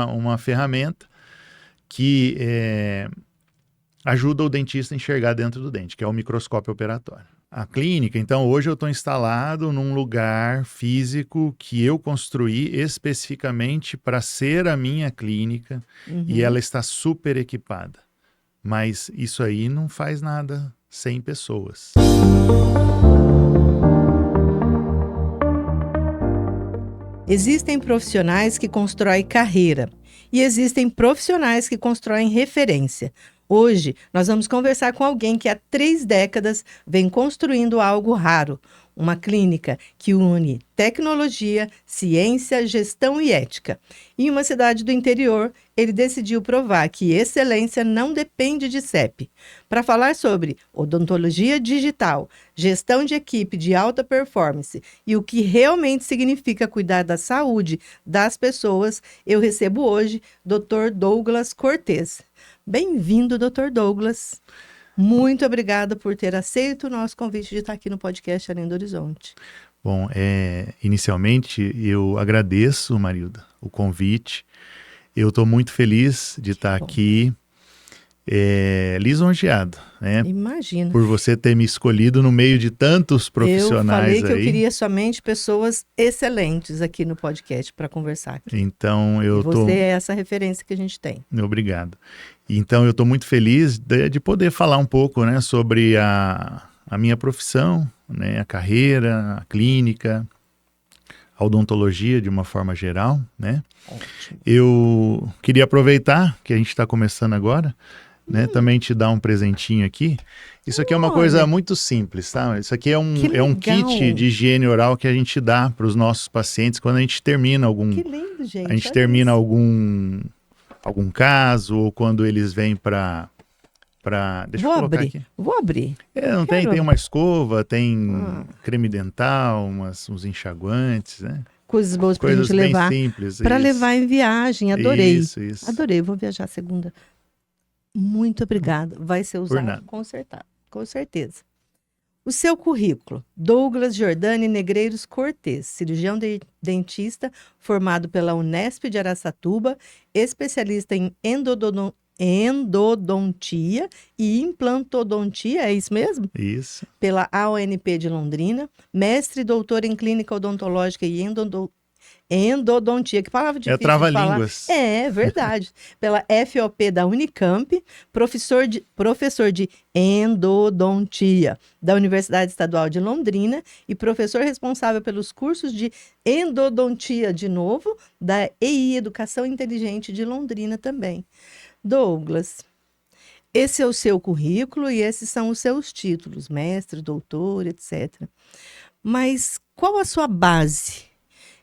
uma ferramenta que ajuda o dentista a enxergar dentro do dente, que é o microscópio operatório. A clínica, então, hoje eu estou instalado num lugar físico que eu construí especificamente para ser a minha clínica e ela está super equipada. Mas isso aí não faz nada sem pessoas. Existem profissionais que constroem carreira e existem profissionais que constroem referência. Hoje, nós vamos conversar com alguém que há 3 décadas vem construindo algo raro, uma clínica que une tecnologia, ciência, gestão e ética. Em uma cidade do interior, ele decidiu provar que excelência não depende de CEP. Para falar sobre odontologia digital, gestão de equipe de alta performance e o que realmente significa cuidar da saúde das pessoas, eu recebo hoje Dr. Douglas Cortez. Bem-vindo, Dr. Douglas. Muito obrigada por ter aceito o nosso convite de estar aqui no podcast Além do Horizonte. Bom, inicialmente eu agradeço, Marilda, o convite. Eu estou muito feliz de estar aqui, lisonjeado, né? Imagina. Por você ter me escolhido no meio de tantos profissionais aí. Eu falei que eu queria somente pessoas excelentes aqui no podcast para conversar aqui. Então Você é essa referência que a gente tem. Obrigado. Então eu estou muito feliz de poder falar um pouco, né, sobre a minha profissão, né, a carreira, a clínica, a odontologia de uma forma geral, né? Ótimo. Eu queria aproveitar que a gente está começando agora, né, também te dar um presentinho aqui. Isso aqui é uma coisa muito simples, tá? Isso aqui é um kit de higiene oral que a gente dá para os nossos pacientes quando a gente termina algum... Que lindo, gente. A gente termina algum caso, ou quando eles vêm para deixa eu colocar aqui. Vou abrir. Tem uma escova, tem creme dental, uns enxaguantes, né? Coisas boas para a gente levar. Bem simples. Para levar em viagem, adorei. Isso. Adorei, vou viajar segunda. Muito obrigada. Vai ser usado com certeza. O seu currículo: Douglas Jordani Negreiros Cortez, cirurgião dentista, formado pela Unesp de Araçatuba, especialista em endodontia e implantodontia, é isso mesmo? Isso. Pela AONP de Londrina, mestre e doutor em clínica odontológica e endodontia, que palavra difícil de falar. Trava-línguas. É verdade. Pela FOP da Unicamp, professor de endodontia da Universidade Estadual de Londrina e professor responsável pelos cursos de endodontia, de novo, da EI, Educação Inteligente de Londrina também. Douglas, esse é o seu currículo e esses são os seus títulos, mestre, doutor, etc. Mas qual a sua base?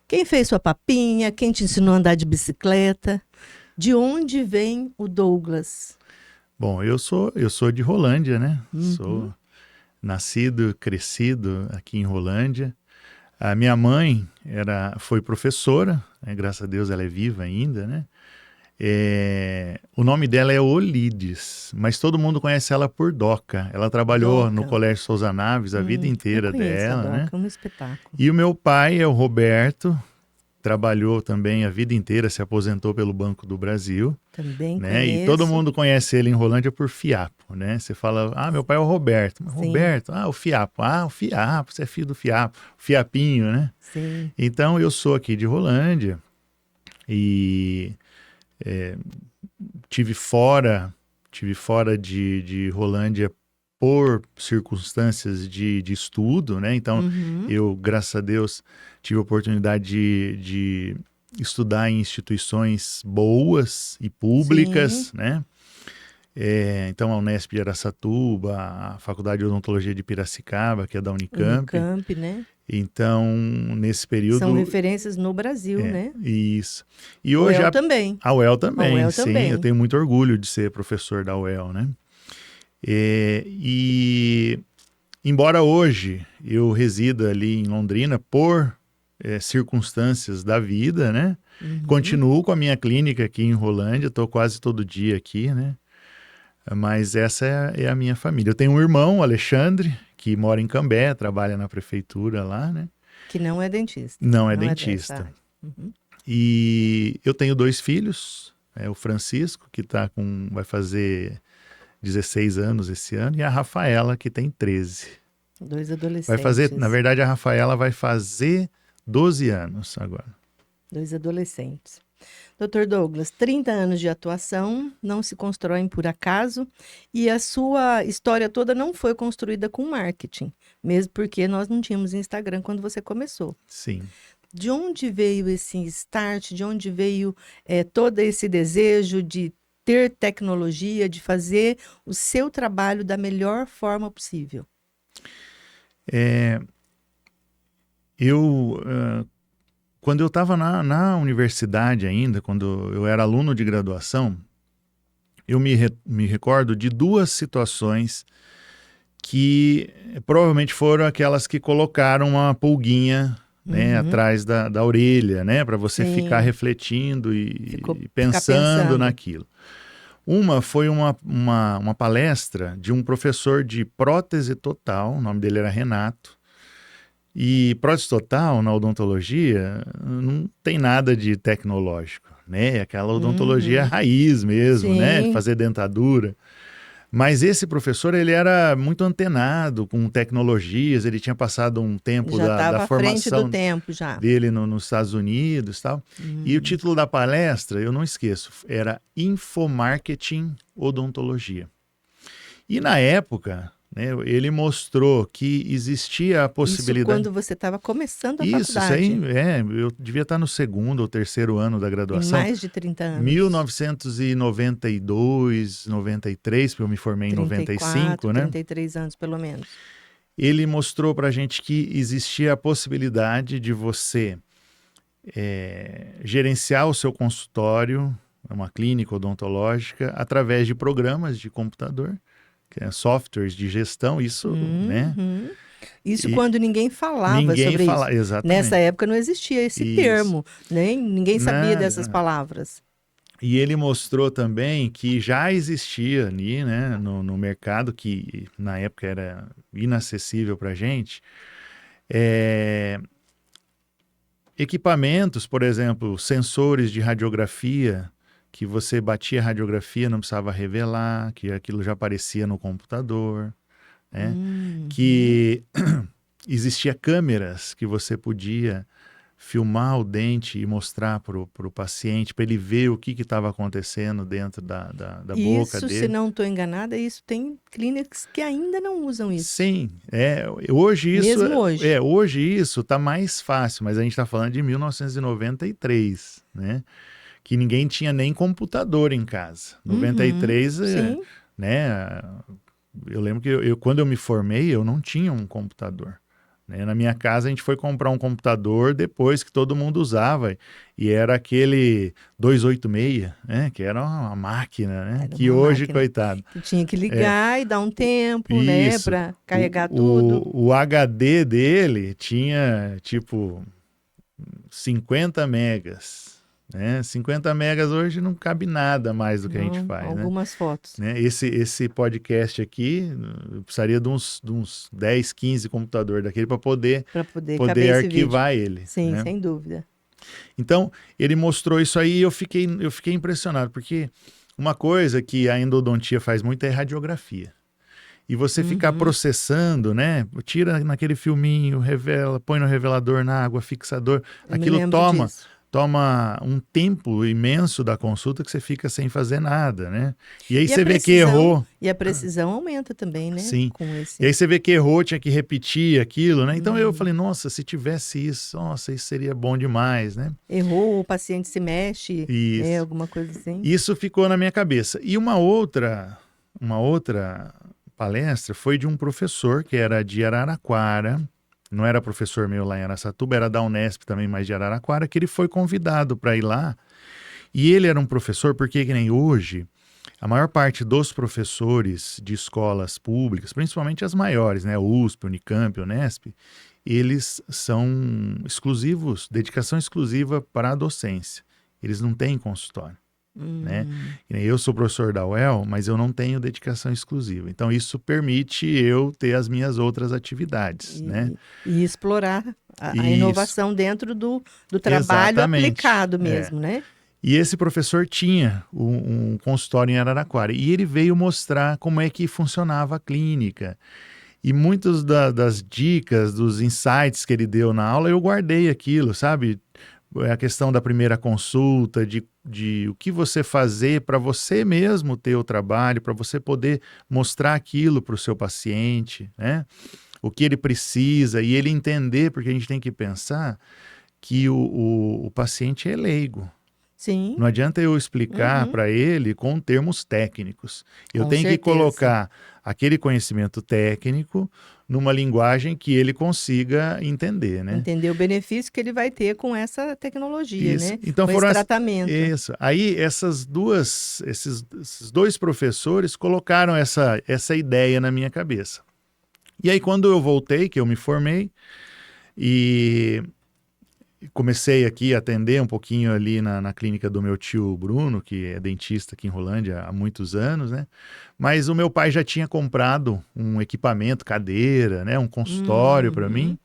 Quem fez sua papinha? Quem te ensinou a andar de bicicleta? De onde vem o Douglas? Bom, eu sou de Rolândia, né? Sou nascido, crescido aqui em Rolândia. A minha mãe foi professora, né? Graças a Deus ela é viva ainda, né? O nome dela é Olides, mas todo mundo conhece ela por Doca. Ela trabalhou no Colégio Souza Naves a vida inteira dela, né? É um espetáculo. E o meu pai é o Roberto, trabalhou também a vida inteira, se aposentou pelo Banco do Brasil. Também né? conheço. E todo mundo conhece ele em Rolândia por Fiapo, né? Você fala, meu pai é o Roberto. Mas, Roberto, o Fiapo. O Fiapo, você é filho do Fiapo. Fiapinho, né? Sim. Então, eu sou aqui de Rolândia e... tive fora de Rolândia por circunstâncias de estudo, né? Então, eu, graças a Deus, tive a oportunidade de estudar em instituições boas e públicas, né? Então, a Unesp de Araçatuba, a Faculdade de Odontologia de Piracicaba, que é da Unicamp. Unicamp, né? Então, nesse período... São referências no Brasil, né? Isso. E hoje UEL também. A UEL também, A UEL sim. também. Eu tenho muito orgulho de ser professor da UEL, né? E embora hoje eu resida ali em Londrina por circunstâncias da vida, né? Continuo com a minha clínica aqui em Rolândia, estou quase todo dia aqui, né? Mas essa é a minha família. Eu tenho um irmão, Alexandre, que mora em Cambé, trabalha na prefeitura lá, né? Que não é dentista. Não é dentista. E eu tenho 2 filhos, o Francisco, que vai fazer 16 anos esse ano, e a Rafaela, que tem 13. 2 Vai fazer, na adolescentes. verdade, a Rafaela vai fazer 12 anos agora. 2 adolescentes. Doutor Douglas, 30 anos de atuação não se constroem por acaso e a sua história toda não foi construída com marketing, mesmo porque nós não tínhamos Instagram quando você começou. Sim. De onde veio esse start? De onde veio todo esse desejo de ter tecnologia, de fazer o seu trabalho da melhor forma possível? Quando eu estava na universidade ainda, quando eu era aluno de graduação, eu me recordo de 2 situações que provavelmente foram aquelas que colocaram uma pulguinha, né, atrás da orelha, né, para você Sim. ficar refletindo e Ficar pensando pensando. naquilo. Uma foi uma palestra de um professor de prótese total, o nome dele era Renato. E prótese total, na odontologia, não tem nada de tecnológico, né? Aquela odontologia raiz mesmo, né? De Sim. fazer dentadura. Mas esse professor, ele era muito antenado com tecnologias, ele tinha passado um tempo Já da estava à frente do formação tempo já. dele nos Estados Unidos e tal. E o título da palestra, eu não esqueço, era Infomarketing Odontologia. E na época, né, ele mostrou que existia a possibilidade... Isso quando você estava começando a Isso faculdade. aí, eu devia estar no 2º ou 3º ano da Tem graduação. mais de 30 anos. 1992, 93, porque eu me formei em 95, né? 33 anos, pelo menos. Ele mostrou pra gente que existia a possibilidade de você gerenciar o seu consultório, uma clínica odontológica, através de programas de computador, que é softwares de gestão, isso, né? Isso E quando ninguém falava ninguém sobre fala, isso. exatamente. Nessa época não existia esse Isso. termo, né? Ninguém sabia Nada, dessas palavras. E ele mostrou também que já existia ali, né, no mercado, que na época era inacessível para a gente, equipamentos, por exemplo, sensores de radiografia, que você batia a radiografia, não precisava revelar, que aquilo já aparecia no computador, né? Que existia câmeras que você podia filmar o dente e mostrar para o paciente, para ele ver o que estava acontecendo dentro da boca Isso, dele. se não estou enganada, isso tem clínicas que ainda não usam isso. Sim, hoje isso Mesmo hoje. hoje isso está mais fácil, mas a gente está falando de 1993, né? Que ninguém tinha nem computador em casa. 93, Sim. né? Eu lembro que quando eu me formei, eu não tinha um computador. Né? Na minha casa, a gente foi comprar um computador depois que todo mundo usava, e era aquele 286, né? Que era uma máquina, né? Era Que uma hoje, máquina coitado. que tinha que ligar e dar um tempo, né, Isso. para carregar tudo. O HD dele tinha, tipo, 50 megas. Né? 50 megas hoje não cabe nada mais do que a gente faz. Algumas fotos. Né? Esse podcast aqui, eu precisaria de uns 10, 15 computadores daquele para poder caber arquivar esse vídeo. ele. Sim, né? sem dúvida. Então, ele mostrou isso aí e eu fiquei impressionado, porque uma coisa que a endodontia faz muito é radiografia. E você ficar processando, né? Tira naquele filminho, revela, põe no revelador, na água, fixador. Aquilo toma um tempo imenso da consulta que você fica sem fazer nada, né? E aí você vê que errou. E a precisão aumenta também, né? Sim. Com esse... E aí você vê que errou, tinha que repetir aquilo, né? Então eu falei, nossa, se tivesse isso, nossa, isso seria bom demais, né? Errou, o paciente se mexe, né? Alguma coisa assim. Isso ficou na minha cabeça. E uma outra palestra foi de um professor que era de Araraquara, não era professor meu lá em Araçatuba, era da Unesp também, mas de Araraquara, que ele foi convidado para ir lá. E ele era um professor, porque que nem hoje, a maior parte dos professores de escolas públicas, principalmente as maiores, né, USP, Unicamp, Unesp, eles são exclusivos, dedicação exclusiva para a docência. Eles não têm consultório. né? Eu sou professor da UEL, mas eu não tenho dedicação exclusiva. Então, isso permite eu ter as minhas outras atividades, né? E explorar a Isso, inovação dentro do trabalho exatamente. aplicado mesmo, né? E esse professor tinha um consultório em Araraquara e ele veio mostrar como é que funcionava a clínica. E muitas das dicas, dos insights que ele deu na aula, eu guardei aquilo, sabe? A questão da primeira consulta, de o que você fazer para você mesmo ter o trabalho, para você poder mostrar aquilo para o seu paciente, né? O que ele precisa e ele entender, porque a gente tem que pensar que o paciente é leigo. Sim. Não adianta eu explicar Uhum. para ele com termos técnicos. Eu Com tenho que certeza. colocar aquele conhecimento técnico numa linguagem que ele consiga entender, né? Entender o benefício que ele vai ter com essa tecnologia, Isso. né? Então Com esse foram tratamento. isso. Aí esses dois professores colocaram essa ideia na minha cabeça. E aí quando eu voltei, que eu me formei e comecei aqui a atender um pouquinho ali na clínica do meu tio Bruno, que é dentista aqui em Rolândia há muitos anos, né? Mas o meu pai já tinha comprado um equipamento, cadeira, né? Um consultório para mim.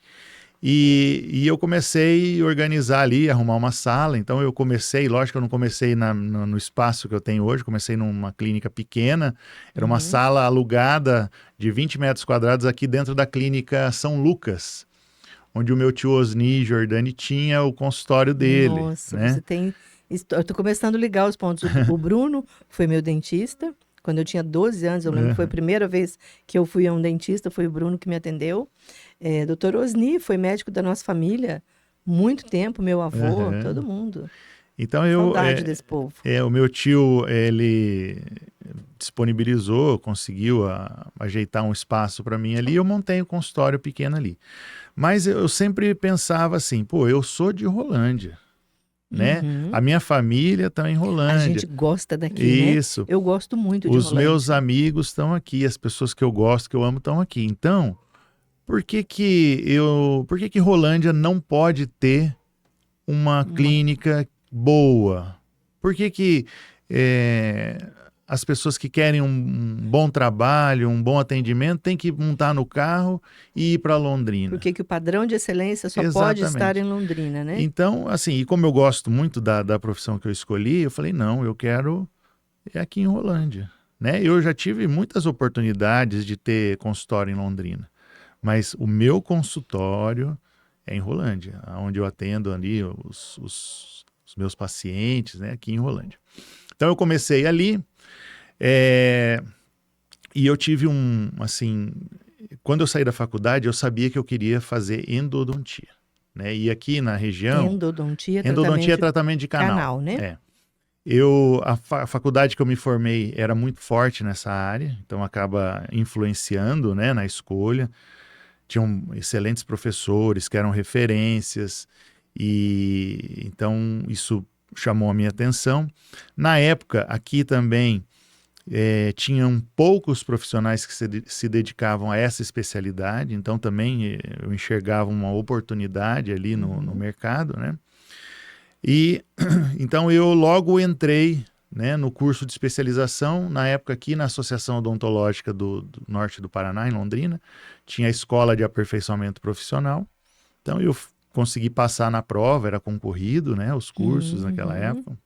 E eu comecei a organizar ali, arrumar uma sala. Então eu comecei, lógico que eu não comecei no espaço que eu tenho hoje, comecei numa clínica pequena. Era uma sala alugada de 20 metros quadrados aqui dentro da clínica São Lucas, onde o meu tio Osni Jordani tinha o consultório dele, Nossa, né? você tem. Eu tô começando a ligar os pontos. O Bruno foi meu dentista. Quando eu tinha 12 anos, eu lembro que foi a primeira vez que eu fui a um dentista, foi o Bruno que me atendeu. Doutor Osni foi médico da nossa família muito tempo, meu avô, todo mundo. Então Saudade desse povo. o meu tio, ele disponibilizou, conseguiu ajeitar um espaço para mim ali, e eu montei um consultório pequeno ali. Mas eu sempre pensava assim, pô, eu sou de Rolândia, né? A minha família está em A Rolândia. gente gosta daqui, né? Isso. Eu gosto muito de Os meus Rolândia. amigos estão aqui, as pessoas que eu gosto, que eu amo, estão aqui. Então, por que que Rolândia não pode ter uma clínica boa? Por que as pessoas que querem um bom trabalho, um bom atendimento, têm que montar no carro e ir para Londrina? Porque que o padrão de excelência só pode estar em Exatamente. Londrina, né? Então, assim, e como eu gosto muito da profissão que eu escolhi, eu falei, não, eu quero aqui em Rolândia, né? Eu já tive muitas oportunidades de ter consultório em Londrina, mas o meu consultório é em Rolândia, onde eu atendo ali os meus pacientes, né? Aqui em Rolândia. Então eu comecei ali, e eu tive assim, quando eu saí da faculdade, eu sabia que eu queria fazer endodontia, né? E aqui na região, Endodontia, endodontia é tratamento tratamento de canal. canal, né? A faculdade que eu me formei era muito forte nessa área, então acaba influenciando, né, na escolha. Tinham excelentes professores que eram referências, e então isso chamou a minha atenção. Na época, aqui também tinham poucos profissionais que se dedicavam a essa especialidade, então também eu enxergava uma oportunidade ali no mercado, né? E então eu logo entrei, né, no curso de especialização, na época aqui na Associação Odontológica do Norte do Paraná, em Londrina, tinha a escola de aperfeiçoamento profissional, então eu consegui passar na prova, era concorrido, né, os cursos naquela época,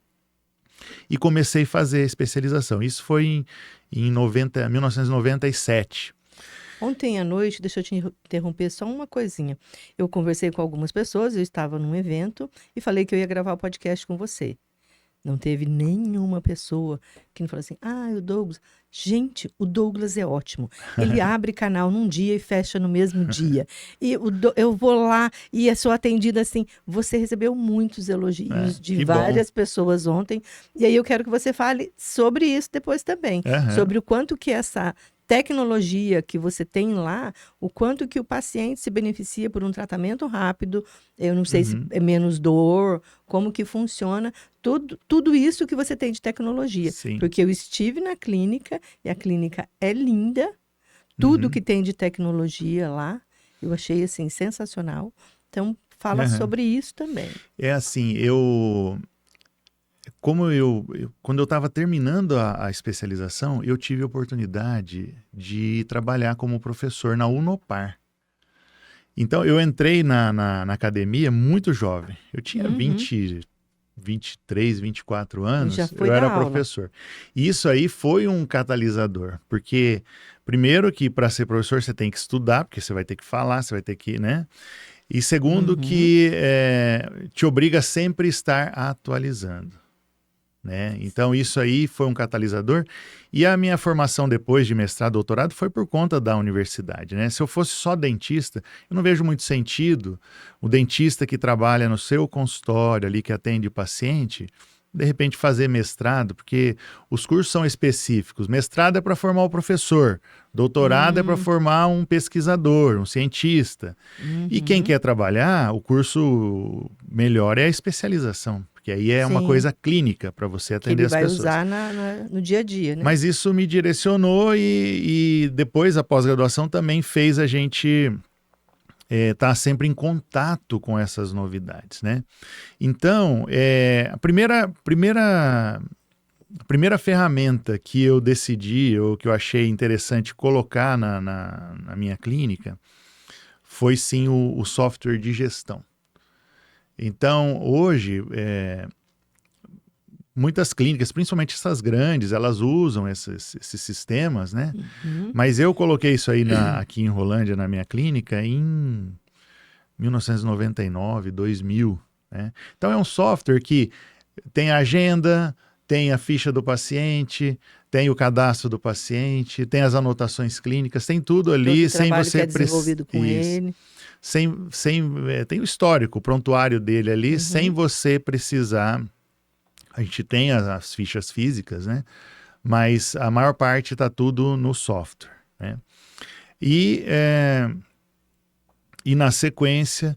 e comecei a fazer especialização. Isso foi em 1997. Ontem à noite, deixa eu te interromper só uma coisinha. Eu conversei com algumas pessoas, eu estava num evento e falei que eu ia gravar o podcast com você. Não teve nenhuma pessoa que não falou assim, o Douglas. Gente, o Douglas é ótimo. Ele abre canal num dia e fecha no mesmo dia. E eu vou lá e sou atendida assim. Você recebeu muitos elogios de várias pessoas ontem. E aí eu quero que você fale sobre isso depois também. Sobre o quanto que essa tecnologia que você tem lá, o quanto que o paciente se beneficia por um tratamento rápido, eu não sei se é menos dor, como que funciona, tudo isso que você tem de tecnologia. Sim. Porque eu estive na clínica e a clínica é linda, tudo que tem de tecnologia lá, eu achei assim sensacional. Então, fala sobre isso também. É assim, quando eu estava terminando a especialização, eu tive a oportunidade de trabalhar como professor na Unopar. Então, eu entrei na academia muito jovem. Eu tinha 23, 24 anos, já foi eu dar era aula. professor. E isso aí foi um catalisador, porque primeiro que para ser professor você tem que estudar, porque você vai ter que falar, você vai ter que, né? E segundo que te obriga a sempre estar atualizando, né? Então isso aí foi um catalisador. E a minha formação depois de mestrado, doutorado, foi por conta da universidade, né? Se eu fosse só dentista, eu não vejo muito sentido o dentista que trabalha no seu consultório ali, que atende o paciente, de repente fazer mestrado, porque os cursos são específicos. Mestrado é para formar o professor, doutorado é para formar um pesquisador, um cientista. E quem quer trabalhar, o curso melhor é a especialização, porque aí é uma Sim. coisa clínica para você Que atender ele as vai pessoas. usar no dia a dia, né? Mas isso me direcionou e depois a pós-graduação também fez a gente estar sempre em contato com essas novidades, né? Então, a primeira ferramenta que eu decidi, ou que eu achei interessante colocar na minha clínica, foi sim o software de gestão. Então, hoje, muitas clínicas, principalmente essas grandes, elas usam esses sistemas, né? Mas eu coloquei isso aí aqui em Rolândia, na minha clínica, em 1999, 2000, né? Então é um software que tem a agenda, tem a ficha do paciente, tem o cadastro do paciente, tem as anotações clínicas, tem tudo ali, Todo o sem trabalho você que é desenvolvido com ele. tem o histórico, o prontuário dele ali, sem você precisar. A gente tem as fichas físicas, né? Mas a maior parte está tudo no software, né? E na sequência,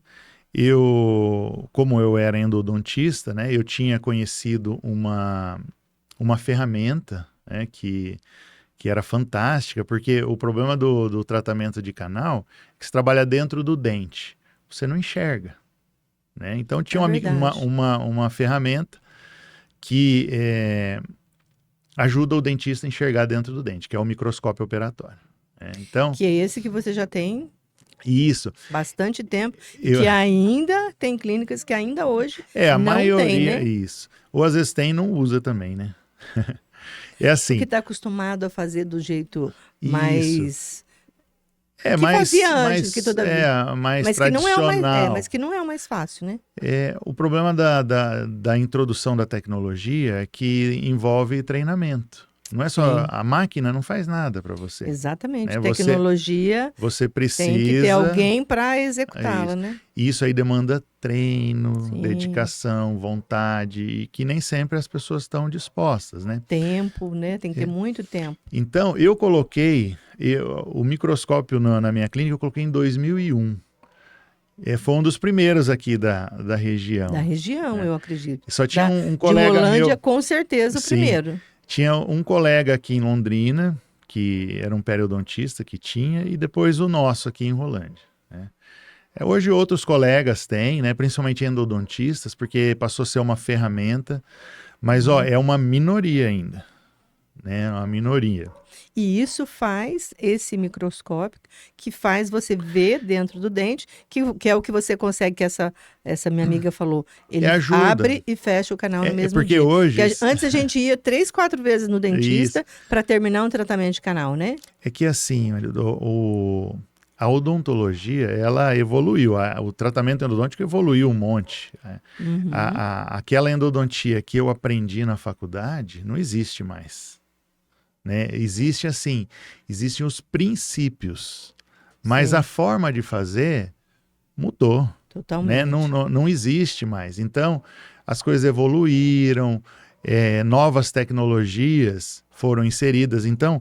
como eu era endodontista, né? Eu tinha conhecido uma ferramenta, né, que era fantástica, porque o problema do tratamento de canal é que você trabalha dentro do dente, você não enxerga, né? Então tinha uma ferramenta que ajuda o dentista a enxergar dentro do dente, que é o microscópio operatório. Então, Que é esse que você já tem isso. bastante tempo, que ainda tem clínicas que ainda hoje a não maioria, tem, né? isso. Ou às vezes tem e não usa também, né? É assim. Porque está acostumado a fazer do jeito Isso. mais... que fazia antes, que toda vez. mais mas tradicional. Mas que não é o mais fácil, né? O problema da introdução da tecnologia é que envolve treinamento. Não é só a máquina, não faz nada para você. Exatamente. Né? Tecnologia você precisa, tem que ter alguém para executá-la, né? Isso aí demanda treino, Sim. dedicação, vontade, e que nem sempre as pessoas estão dispostas, né? Tempo, né? Tem que ter muito tempo. Então, eu coloquei o microscópio na minha clínica, eu coloquei em 2001. Foi um dos primeiros aqui da região. Da região, eu acredito. Só tinha um colega de Rolândia, meu. com certeza, o primeiro. Tinha um colega aqui em Londrina, que era um periodontista que tinha, e depois o nosso aqui em Rolândia, né? Hoje outros colegas têm, né, principalmente endodontistas, porque passou a ser uma ferramenta, mas é uma minoria ainda, né, uma minoria. E isso faz esse microscópio que faz você ver dentro do dente, que é o que você consegue, que essa minha amiga falou. Ele abre e fecha o canal no mesmo porque dia. Hoje... Antes a gente ia 3, 4 vezes no dentista para terminar um tratamento de canal, né? É que assim, a odontologia, ela evoluiu, o tratamento endodôntico evoluiu um monte. Aquela endodontia que eu aprendi na faculdade não existe mais. Né? Existem os princípios, mas a forma de fazer mudou. Totalmente. Né? Não existe mais. Então, as coisas evoluíram, novas tecnologias foram inseridas. Então,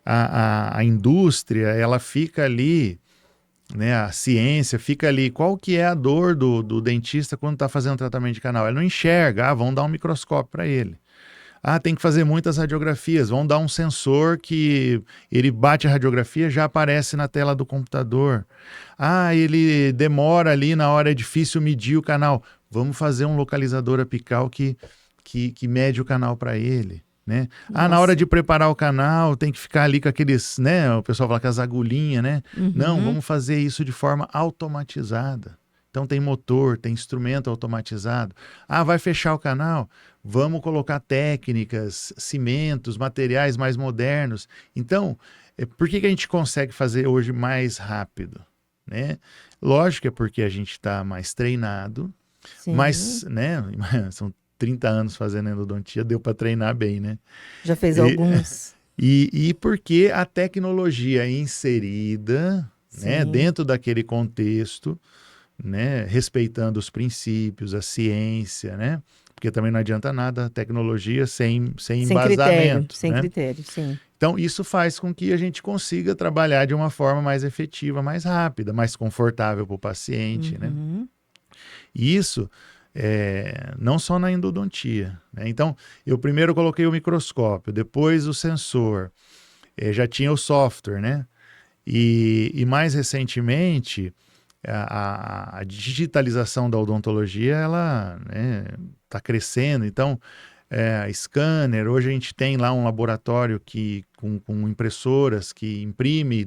a indústria, ela fica ali, né? A ciência fica ali. Qual que é a dor do dentista quando está fazendo tratamento de canal? Ele não enxerga, vão dar um microscópio para ele. Tem que fazer muitas radiografias, vão dar um sensor que ele bate a radiografia, já aparece na tela do computador. Ele demora ali, na hora é difícil medir o canal. Vamos fazer um localizador apical que que mede o canal para ele, né? Na Nossa. hora de preparar o canal, tem que ficar ali com aqueles, né? O pessoal fala com as agulhinhas, né? Não, vamos fazer isso de forma automatizada. Então tem motor, tem instrumento automatizado. Vai fechar o canal? Vamos colocar técnicas, cimentos, materiais mais modernos. Então, por que a gente consegue fazer hoje mais rápido, né? Lógico que é porque a gente está mais treinado, Sim. mas, né? São 30 anos fazendo endodontia, deu para treinar bem, né? Já fez alguns. E porque a tecnologia inserida, né, Sim. dentro daquele contexto, né, respeitando os princípios, a ciência, né? Porque também não adianta nada a tecnologia sem embasamento, Sem né? critério, sim. Então, isso faz com que a gente consiga trabalhar de uma forma mais efetiva, mais rápida, mais confortável para o paciente, né? E isso não só na endodontia, né? Então, eu primeiro coloquei o microscópio, depois o sensor, já tinha o software, né? E mais recentemente, a digitalização da odontologia, ela está crescendo. Então, scanner, hoje a gente tem lá um laboratório com impressoras que imprime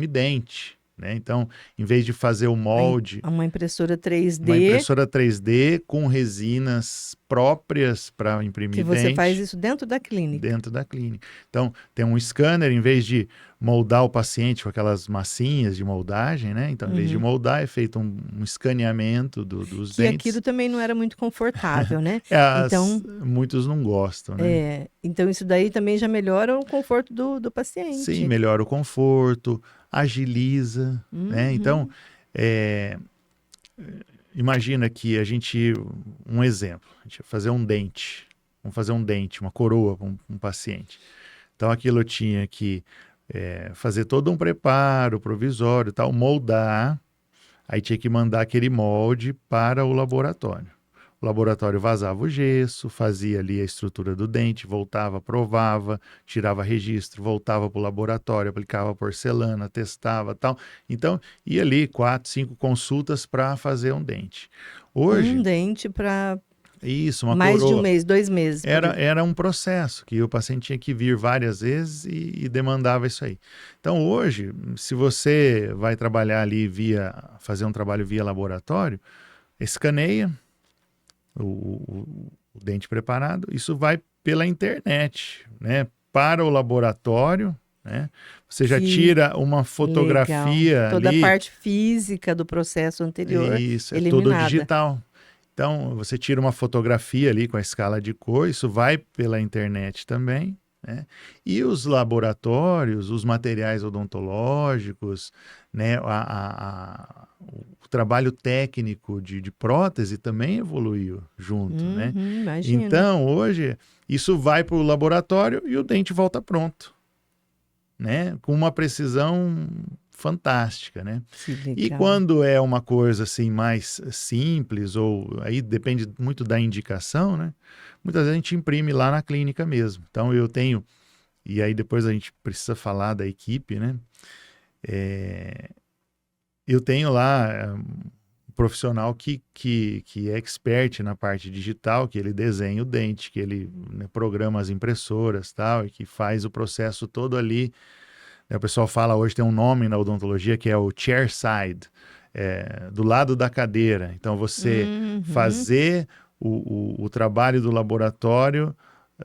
dente, né? Então, em vez de fazer o molde, uma impressora 3D. uma impressora 3D com resinas próprias para imprimir que você dente. faz isso dentro da clínica. Dentro da clínica. Então, tem um scanner, em vez de moldar o paciente com aquelas massinhas de moldagem, né? Então, em vez de moldar, é feito um escaneamento dos que dentes. aquilo também não era muito confortável, né? Então, muitos não gostam, né? Então, isso daí também já melhora o conforto do paciente. Sim, melhora o conforto, agiliza, né? Então, imagina que um exemplo, a gente vai fazer um dente, vamos fazer um dente, uma coroa para um paciente. Então, aquilo eu tinha que fazer todo um preparo provisório, tal, moldar, aí tinha que mandar aquele molde para o laboratório. O laboratório vazava o gesso, fazia ali a estrutura do dente, voltava, provava, tirava registro, voltava para o laboratório, aplicava porcelana, testava, tal. Então, ia ali 4, 5 consultas para fazer um dente. Hoje, um dente para uma mais coroa. De um mês, 2 meses. Era um processo que o paciente tinha que vir várias vezes e demandava isso aí. Então, hoje, se você vai trabalhar ali fazer um trabalho via laboratório, escaneia o dente preparado, isso vai pela internet, né? Para o laboratório, né? Você já tira uma fotografia Toda ali. a parte física do processo anterior Isso, eliminada. Todo digital. Então, você tira uma fotografia ali com a escala de cor, isso vai pela internet também, né? E os laboratórios, os materiais odontológicos, né? O trabalho técnico de prótese também evoluiu junto, né? Imagina. Então, hoje, isso vai para o laboratório e o dente volta pronto, né? Com uma precisão fantástica, né? E quando é uma coisa assim mais simples, ou aí depende muito da indicação, né? Muitas vezes a gente imprime lá na clínica mesmo. Então eu tenho, e aí depois a gente precisa falar da equipe, né? Eu tenho lá um profissional que é expert na parte digital, que ele desenha o dente, que ele programa as impressoras, tal, e que faz o processo todo ali. O pessoal fala hoje, tem um nome na odontologia que é o chair side, do lado da cadeira. Então, você fazer o trabalho do laboratório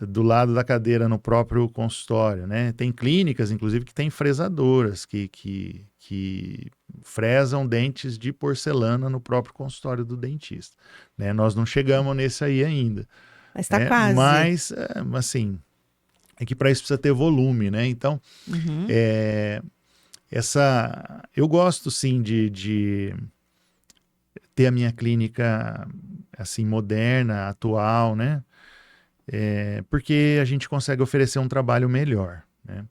do lado da cadeira no próprio consultório, né? Tem clínicas, inclusive, que tem fresadoras que fresam dentes de porcelana no próprio consultório do dentista, né? Nós não chegamos nesse aí ainda. Mas está quase. Mas, assim... é que para isso precisa ter volume, né? Então, eu gosto sim de ter a minha clínica assim moderna, atual, né? Porque a gente consegue oferecer um trabalho melhor, né?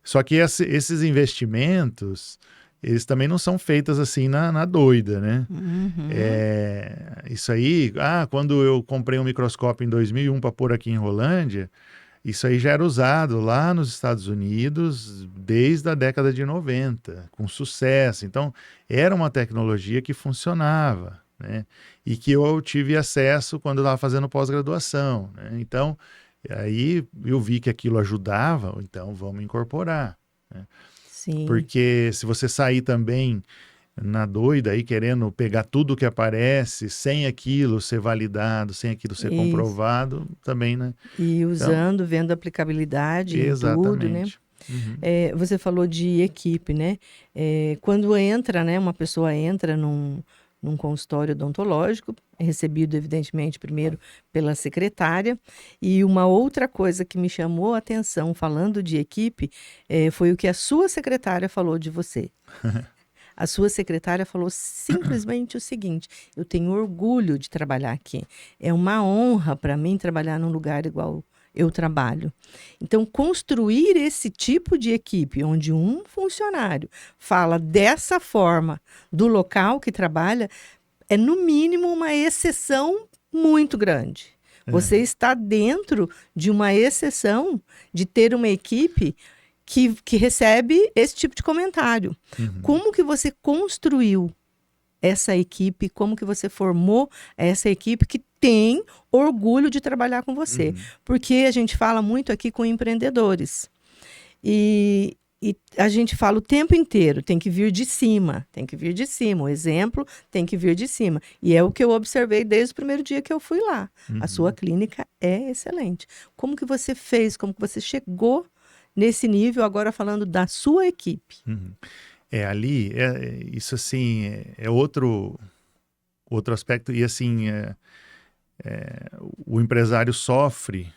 Só que esses investimentos, eles também não são feitos assim na doida, né? Isso aí, quando eu comprei um microscópio em 2001 para pôr aqui em Rolândia, isso aí já era usado lá nos Estados Unidos desde a década de 90, com sucesso. Então, era uma tecnologia que funcionava, né? E que eu tive acesso quando eu estava fazendo pós-graduação, né? Então, aí eu vi que aquilo ajudava, então vamos incorporar, né? Sim, Porque se você sair também na doida aí, querendo pegar tudo que aparece, sem aquilo ser validado, sem aquilo ser isso. comprovado, também, né? E Então, usando, vendo aplicabilidade em tudo, né? exatamente. Uhum. Você falou de equipe, né? Quando entra, né, uma pessoa entra num consultório odontológico, é recebido, evidentemente, primeiro pela secretária. E uma outra coisa que me chamou a atenção, falando de equipe, foi o que a sua secretária falou de você. A sua secretária falou simplesmente o seguinte: eu tenho orgulho de trabalhar aqui. É uma honra para mim trabalhar num lugar igual eu trabalho. Então, construir esse tipo de equipe, onde um funcionário fala dessa forma do local que trabalha, é no mínimo uma exceção muito grande. É. Você está dentro de uma exceção de ter uma equipe que recebe esse tipo de comentário. Uhum. Como que você construiu essa equipe? Como que você formou essa equipe que tem orgulho de trabalhar com você? Uhum. Porque a gente fala muito aqui com empreendedores. E a gente fala o tempo inteiro, tem que vir de cima, tem que vir de cima. O exemplo tem que vir de cima. E é o que eu observei desde o primeiro dia que eu fui lá. A sua Uhum. clínica é excelente. Como que você fez? Como que você chegou nesse nível, agora falando da sua equipe? Uhum. Ali, isso assim, é outro aspecto, e assim, o empresário sofre,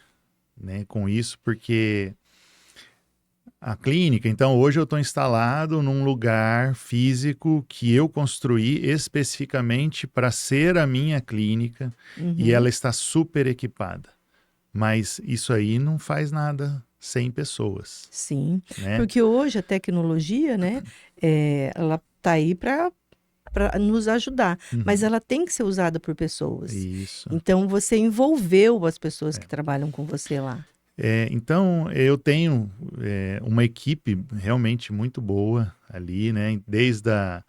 né, com isso, porque a clínica, então hoje eu estou instalado num lugar físico que eu construí especificamente para ser a minha clínica e ela Uhum. está super equipada. Mas isso aí não faz nada sem pessoas, Sim, né? porque hoje a tecnologia, né, ela está aí para nos ajudar, mas Uhum. ela tem que ser usada por pessoas. Isso. Então você envolveu as pessoas É. que trabalham com você lá. Então, eu tenho uma equipe realmente muito boa ali, né? Desde da,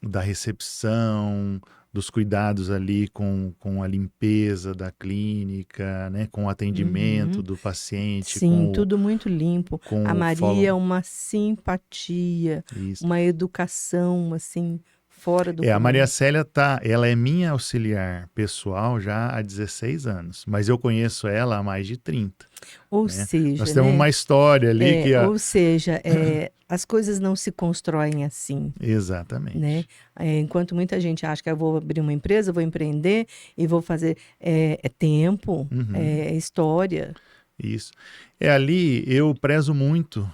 da recepção, dos cuidados ali com a limpeza da clínica, né? Com o atendimento Uhum. do paciente, Sim, tudo muito limpo. A com o Maria é follow. uma simpatia, Isso. uma educação assim fora do A Maria comum. Célia ela é minha auxiliar pessoal já há 16 anos, mas eu conheço ela há mais de 30, Ou né? Nós seja, temos né? uma história ali que As coisas não se constroem assim. Né? Exatamente. Enquanto muita gente acha que eu vou abrir uma empresa, vou empreender e vou fazer, é tempo, Uhum. é história. Isso. Ali eu prezo muito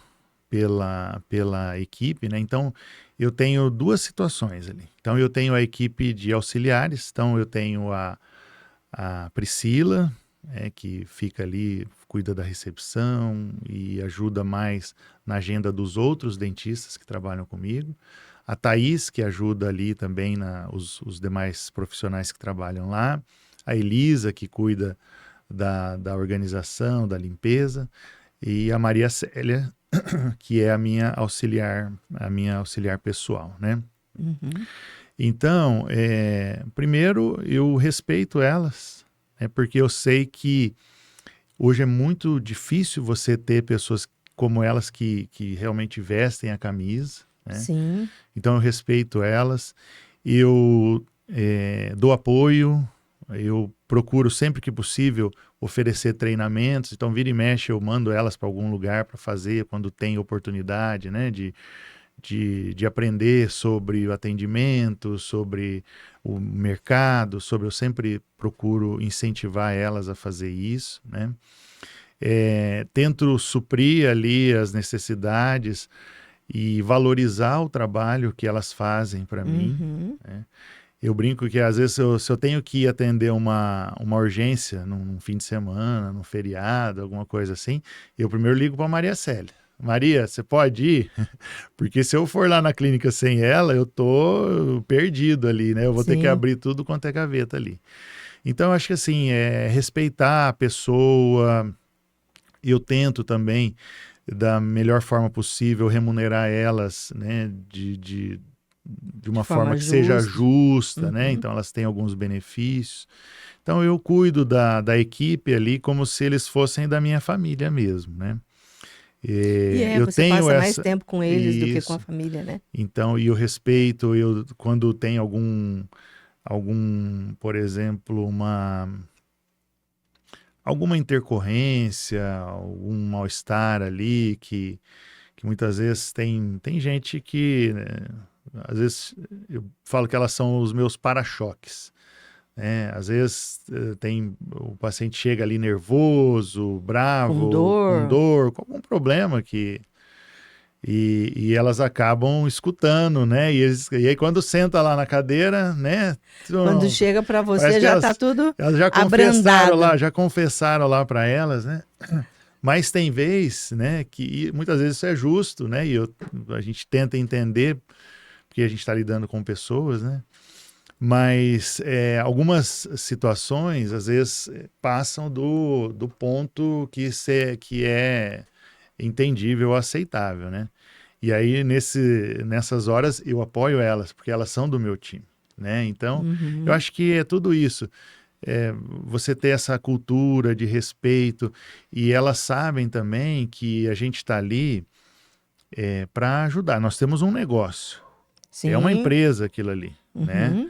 pela equipe, né? Então eu tenho duas situações ali. Então eu tenho a equipe de auxiliares, então eu tenho a Priscila, que fica ali, cuida da recepção e ajuda mais na agenda dos outros dentistas que trabalham comigo. A Thaís, que ajuda ali também os demais profissionais que trabalham lá. A Elisa, que cuida da organização, da limpeza. E a Maria Célia, que é a minha auxiliar pessoal, né? Uhum. Então, primeiro eu respeito elas, né, porque eu sei que hoje é muito difícil você ter pessoas como elas que realmente vestem a camisa, né? Sim, Então eu respeito elas, eu dou apoio, eu procuro sempre que possível oferecer treinamentos, então vira e mexe eu mando elas para algum lugar para fazer quando tem oportunidade, né, de aprender sobre o atendimento, sobre o mercado, eu sempre procuro incentivar elas a fazer isso, né? Tento suprir ali as necessidades e valorizar o trabalho que elas fazem para mim, uhum. né? Eu brinco que às vezes se eu tenho que ir atender uma urgência num fim de semana, num feriado, alguma coisa assim, eu primeiro ligo para Maria Célia. Maria, você pode ir? Porque se eu for lá na clínica sem ela, eu tô perdido ali, né? Eu vou ter que Sim, abrir tudo quanto é gaveta ali. Então, eu acho que assim, respeitar a pessoa, eu tento também, da melhor forma possível, remunerar elas, né? de uma De forma forma que seja justa. justa, né? Uhum. Então elas têm alguns benefícios. Então eu cuido da equipe ali como se eles fossem da minha família mesmo, né? Eu Você tenho passa mais essa. tempo com eles do que com a Isso. família, né? Então, e o respeito, eu, quando tem por exemplo, alguma intercorrência, algum mal-estar ali, que muitas vezes tem gente que, né, às vezes eu falo que elas são os meus para-choques. Né? Às vezes o paciente chega ali nervoso, Com bravo, com dor. dor, com algum problema e elas acabam escutando, né? E aí quando senta lá na cadeira, né? Quando chega para Parece você, que já tá tudo elas abrandado. já confessaram lá para elas, né? Mas tem vez, né, que muitas vezes isso é justo, né? A gente tenta entender, porque a gente está lidando com pessoas, né? Mas algumas situações, às vezes, passam do ponto que é entendível, aceitável, né? E aí, nessas horas, eu apoio elas, porque elas são do meu time, né? Então, eu Uhum. acho que é tudo isso. Você ter essa cultura de respeito e elas sabem também que a gente está ali para ajudar. Nós temos um negócio, é uma Sim. empresa aquilo ali, né? Uhum.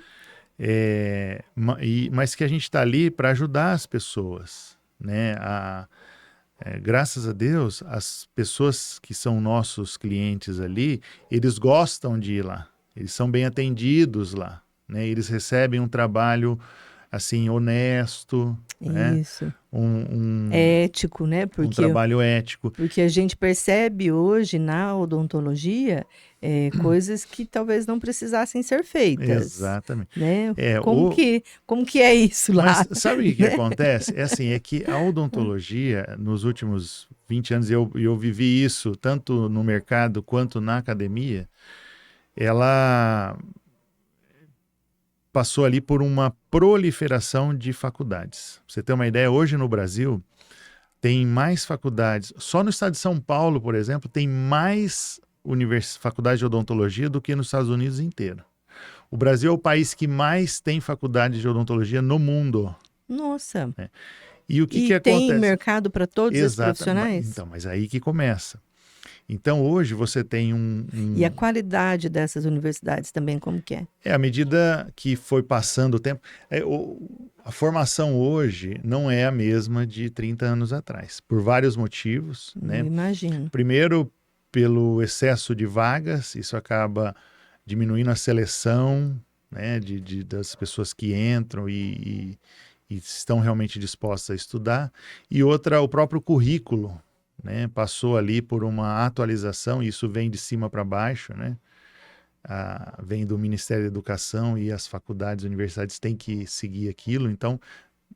Mas que a gente está ali para ajudar as pessoas, né? Graças a Deus, as pessoas que são nossos clientes ali, eles gostam de ir lá, eles são bem atendidos lá, né? Eles recebem um trabalho assim honesto, né? Isso. Um, É ético, né? um trabalho ético. Porque a gente percebe hoje na odontologia coisas que talvez não precisassem ser feitas, Exatamente. né? É, o, Como que é isso Mas lá, sabe o que que né? acontece? É assim, é que a odontologia, nos últimos 20 anos, eu vivi isso tanto no mercado quanto na academia, ela passou ali por uma proliferação de faculdades. Pra você ter uma ideia, hoje no Brasil tem mais faculdades. Só no estado de São Paulo, por exemplo, tem mais faculdades de odontologia do que nos Estados Unidos inteiro. O Brasil é o país que mais tem faculdade de odontologia no mundo. Nossa. Né? E o que E que tem acontece? mercado para todos esses Exata. profissionais? Então, mas aí que começa. Então, hoje você tem E a qualidade dessas universidades também, como que é? à medida que foi passando o tempo, a formação hoje não é a mesma de 30 anos atrás, por vários motivos, Eu né? imagino. Primeiro, pelo excesso de vagas, isso acaba diminuindo a seleção, né, das pessoas que entram e estão realmente dispostas a estudar. E outra, o próprio currículo, né, passou ali por uma atualização, e isso vem de cima para baixo, né? Vem do Ministério da Educação e as faculdades, universidades têm que seguir aquilo, então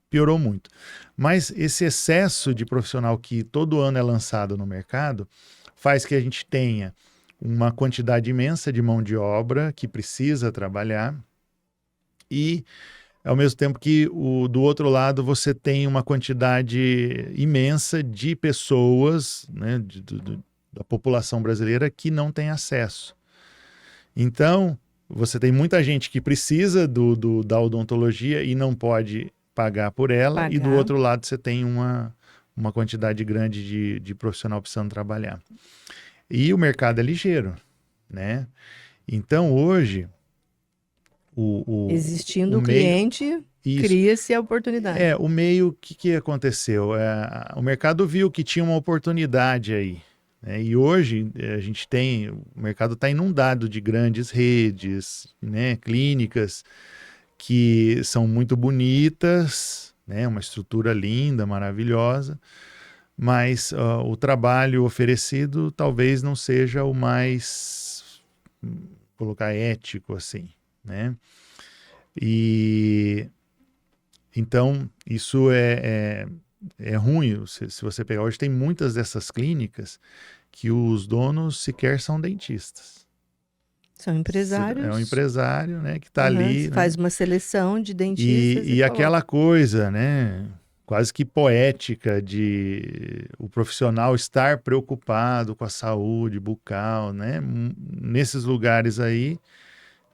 piorou muito. Mas esse excesso de profissional que todo ano é lançado no mercado faz que a gente tenha uma quantidade imensa de mão de obra que precisa trabalhar e ao mesmo tempo que do outro lado você tem uma quantidade imensa de pessoas, né, da população brasileira que não tem acesso. Então, você tem muita gente que precisa da odontologia e não pode pagar por ela, e do Pagar. outro lado você tem uma quantidade grande de profissional precisando trabalhar. E o mercado é ligeiro, né? Então, hoje, o Existindo o meio... cliente, Isso. cria-se a oportunidade. O meio, o que aconteceu? O mercado viu que tinha uma oportunidade aí. Né? E hoje a gente tem, o mercado está inundado de grandes redes, né? Clínicas que são muito bonitas, né? Uma estrutura linda, maravilhosa, mas o trabalho oferecido talvez não seja o mais, colocar ético assim, né? E então, isso é ruim. Se você pegar hoje, tem muitas dessas clínicas que os donos sequer são dentistas. São É um empresários. empresário, né, que está Aham, ali, se né? faz uma seleção de dentistas e E coloca. aquela coisa, né, quase que poética de o profissional estar preocupado com a saúde bucal, né? Nesses lugares aí,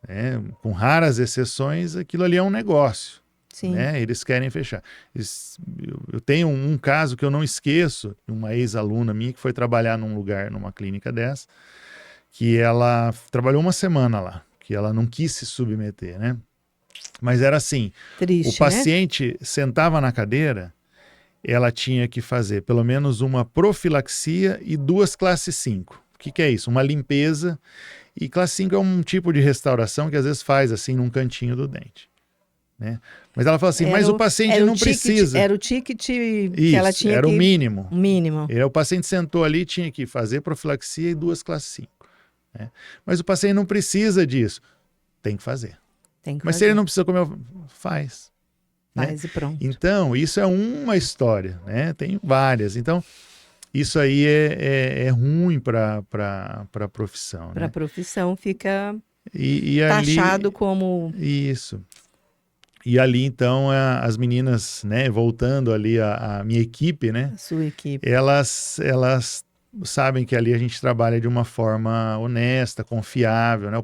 né? Com raras exceções, aquilo ali é um negócio. Sim. Né? Eles querem fechar. Eu tenho um caso que eu não esqueço, uma ex-aluna minha que foi trabalhar num lugar, numa clínica dessa, que ela trabalhou uma semana lá, que ela não quis se submeter, né? Mas era assim, Triste, o paciente sentava na cadeira, ela tinha que fazer pelo menos uma profilaxia e 2 classe 5. O que é isso? Uma limpeza, e classe 5 é um tipo de restauração que às vezes faz assim num cantinho do dente. Né? Mas ela fala assim, mas o paciente não precisa. Era o ticket que Isso, ela tinha era o mínimo. O mínimo. O paciente sentou ali, tinha que fazer profilaxia e 2 classe 5. Né? Mas o paciente não precisa disso. Tem que fazer. Mas se ele não precisa comer, faz. Faz, né? E pronto. Então, isso é uma história. Né? Tem várias. Então, isso aí é ruim para a profissão. Para a profissão fica e taxado ali, como... Isso. E ali, então, as meninas, né, voltando ali a minha equipe, né? A sua equipe. Elas sabem que ali a gente trabalha de uma forma honesta, confiável, né?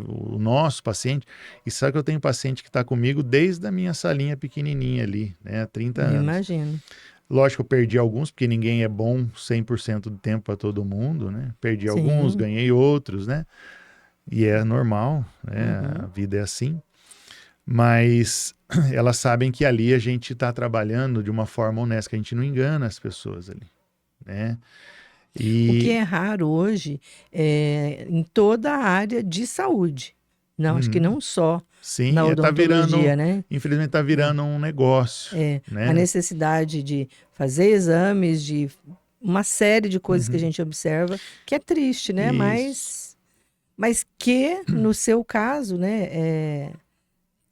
O nosso paciente, e sabe que eu tenho paciente que está comigo desde a minha salinha pequenininha ali, né? Há 30 anos. Imagino. Lógico, eu perdi alguns, porque ninguém é bom 100% do tempo para todo mundo, né? Perdi alguns, ganhei outros, né? E é normal, né? A vida é assim. Mas elas sabem que ali a gente está trabalhando de uma forma honesta, que a gente não engana as pessoas ali, né? O que é raro hoje em toda a área de saúde. Não, acho que não só na odontologia, né? Infelizmente está virando um negócio. Né? A necessidade de fazer exames, de uma série de coisas que a gente observa, que é triste, né? Mas que, no seu caso, né,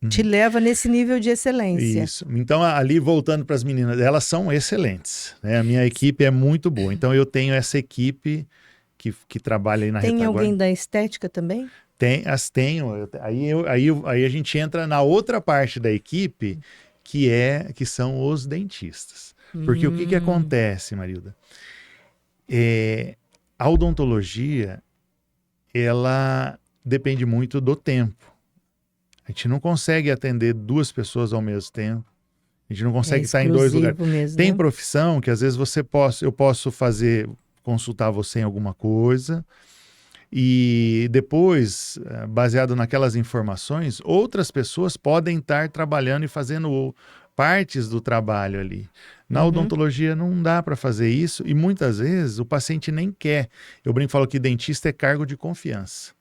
te leva nesse nível de excelência. Isso. Então, ali, voltando para as meninas, elas são excelentes. Né? A minha equipe é muito boa. Então, eu tenho essa equipe que trabalha aí na retaguarda. Tem alguém da estética também? Tenho. Aí a gente entra na outra parte da equipe, que são os dentistas. Porque o que acontece, Marilda? A odontologia, ela depende muito do tempo. A gente não consegue atender 2 pessoas ao mesmo tempo. A gente não consegue estar em 2 lugares. Mesmo, Tem né? profissão que às vezes eu posso consultar você em alguma coisa, e depois, baseado naquelas informações, outras pessoas podem estar trabalhando e fazendo partes do trabalho ali. Na odontologia não dá para fazer isso, e muitas vezes o paciente nem quer. Eu brinco e falo que dentista é cargo de confiança.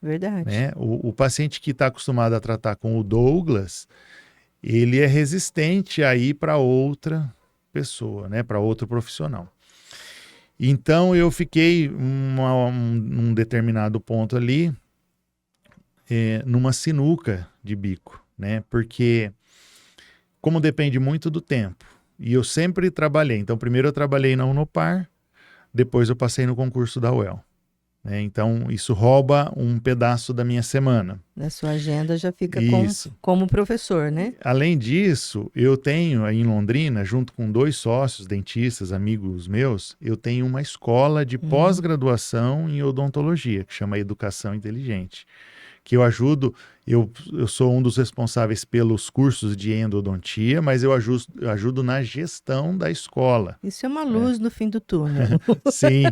Verdade. Né? O paciente que está acostumado a tratar com o Douglas, ele é resistente a ir para outra pessoa, né? Para outro profissional. Então eu fiquei num determinado ponto ali, numa sinuca de bico, né? Porque como depende muito do tempo, e eu sempre trabalhei, então primeiro eu trabalhei na Unopar, depois eu passei no concurso da UEL. Então, isso rouba um pedaço da minha semana. Na sua agenda já fica como professor, né? Além disso, eu tenho aí em Londrina, junto com 2 sócios, dentistas, amigos meus, eu tenho uma escola de pós-graduação em odontologia, que chama Educação Inteligente. Que eu ajudo, eu sou um dos responsáveis pelos cursos de endodontia, mas eu ajudo na gestão da escola. Isso é uma luz no fim do túnel. Sim.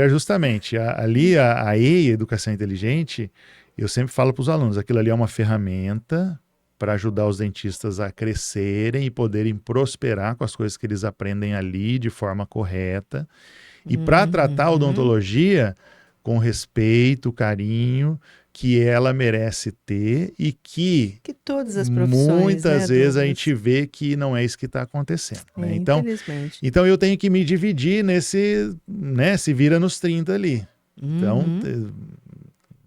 Justamente, ali a EIA, Educação Inteligente, eu sempre falo para os alunos, aquilo ali é uma ferramenta para ajudar os dentistas a crescerem e poderem prosperar com as coisas que eles aprendem ali de forma correta. E para tratar a odontologia com respeito, carinho, que ela merece ter, e que todas as profissões, muitas vezes a gente vê que não é isso que está acontecendo. Né? Então eu tenho que me dividir nesse, né, se vira nos 30 ali. Então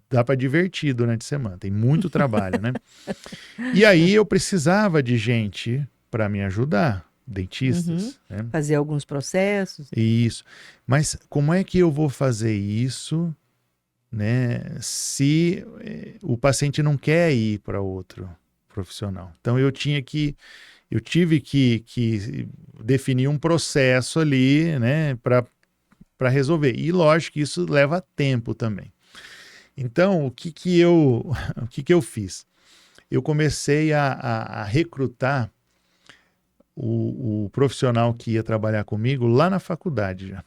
dá para divertir durante a semana, tem muito trabalho, né? E aí eu precisava de gente para me ajudar, dentistas. Né? Fazer alguns processos. Isso. Mas como é que eu vou fazer isso, né, se o paciente não quer ir para outro profissional? Então eu tive que definir um processo ali, né, para resolver. E lógico que isso leva tempo também. Então, o que que eu fiz? Eu comecei a recrutar o profissional que ia trabalhar comigo lá na faculdade já.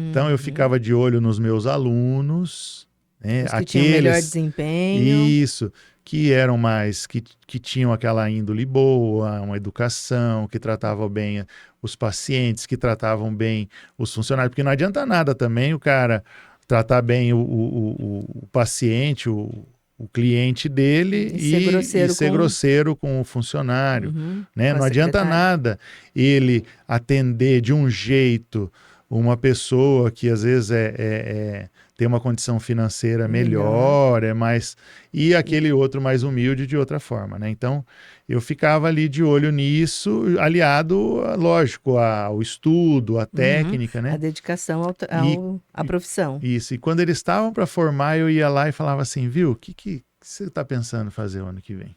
Então, eu Uhum. ficava de olho nos meus alunos, né? Os que tinham melhor Aqueles, desempenho. isso, que eram mais, que tinham aquela índole boa, uma educação, que tratavam bem os pacientes, que tratavam bem os funcionários, porque não adianta nada também o cara tratar bem o paciente, o cliente dele E ser e grosseiro ser com, grosseiro com o funcionário, uhum, né? com a Não adianta secretária. nada ele atender de um jeito uma pessoa que às vezes tem uma condição financeira Melhor. melhor, é mais e E, aquele outro mais humilde de outra forma, né? Então eu ficava ali de olho nisso, aliado, lógico, ao estudo, à uhum, técnica, a né? dedicação E à profissão. isso. E quando eles estavam para formar, eu ia lá e falava assim, viu? O que você está pensando fazer o ano que vem?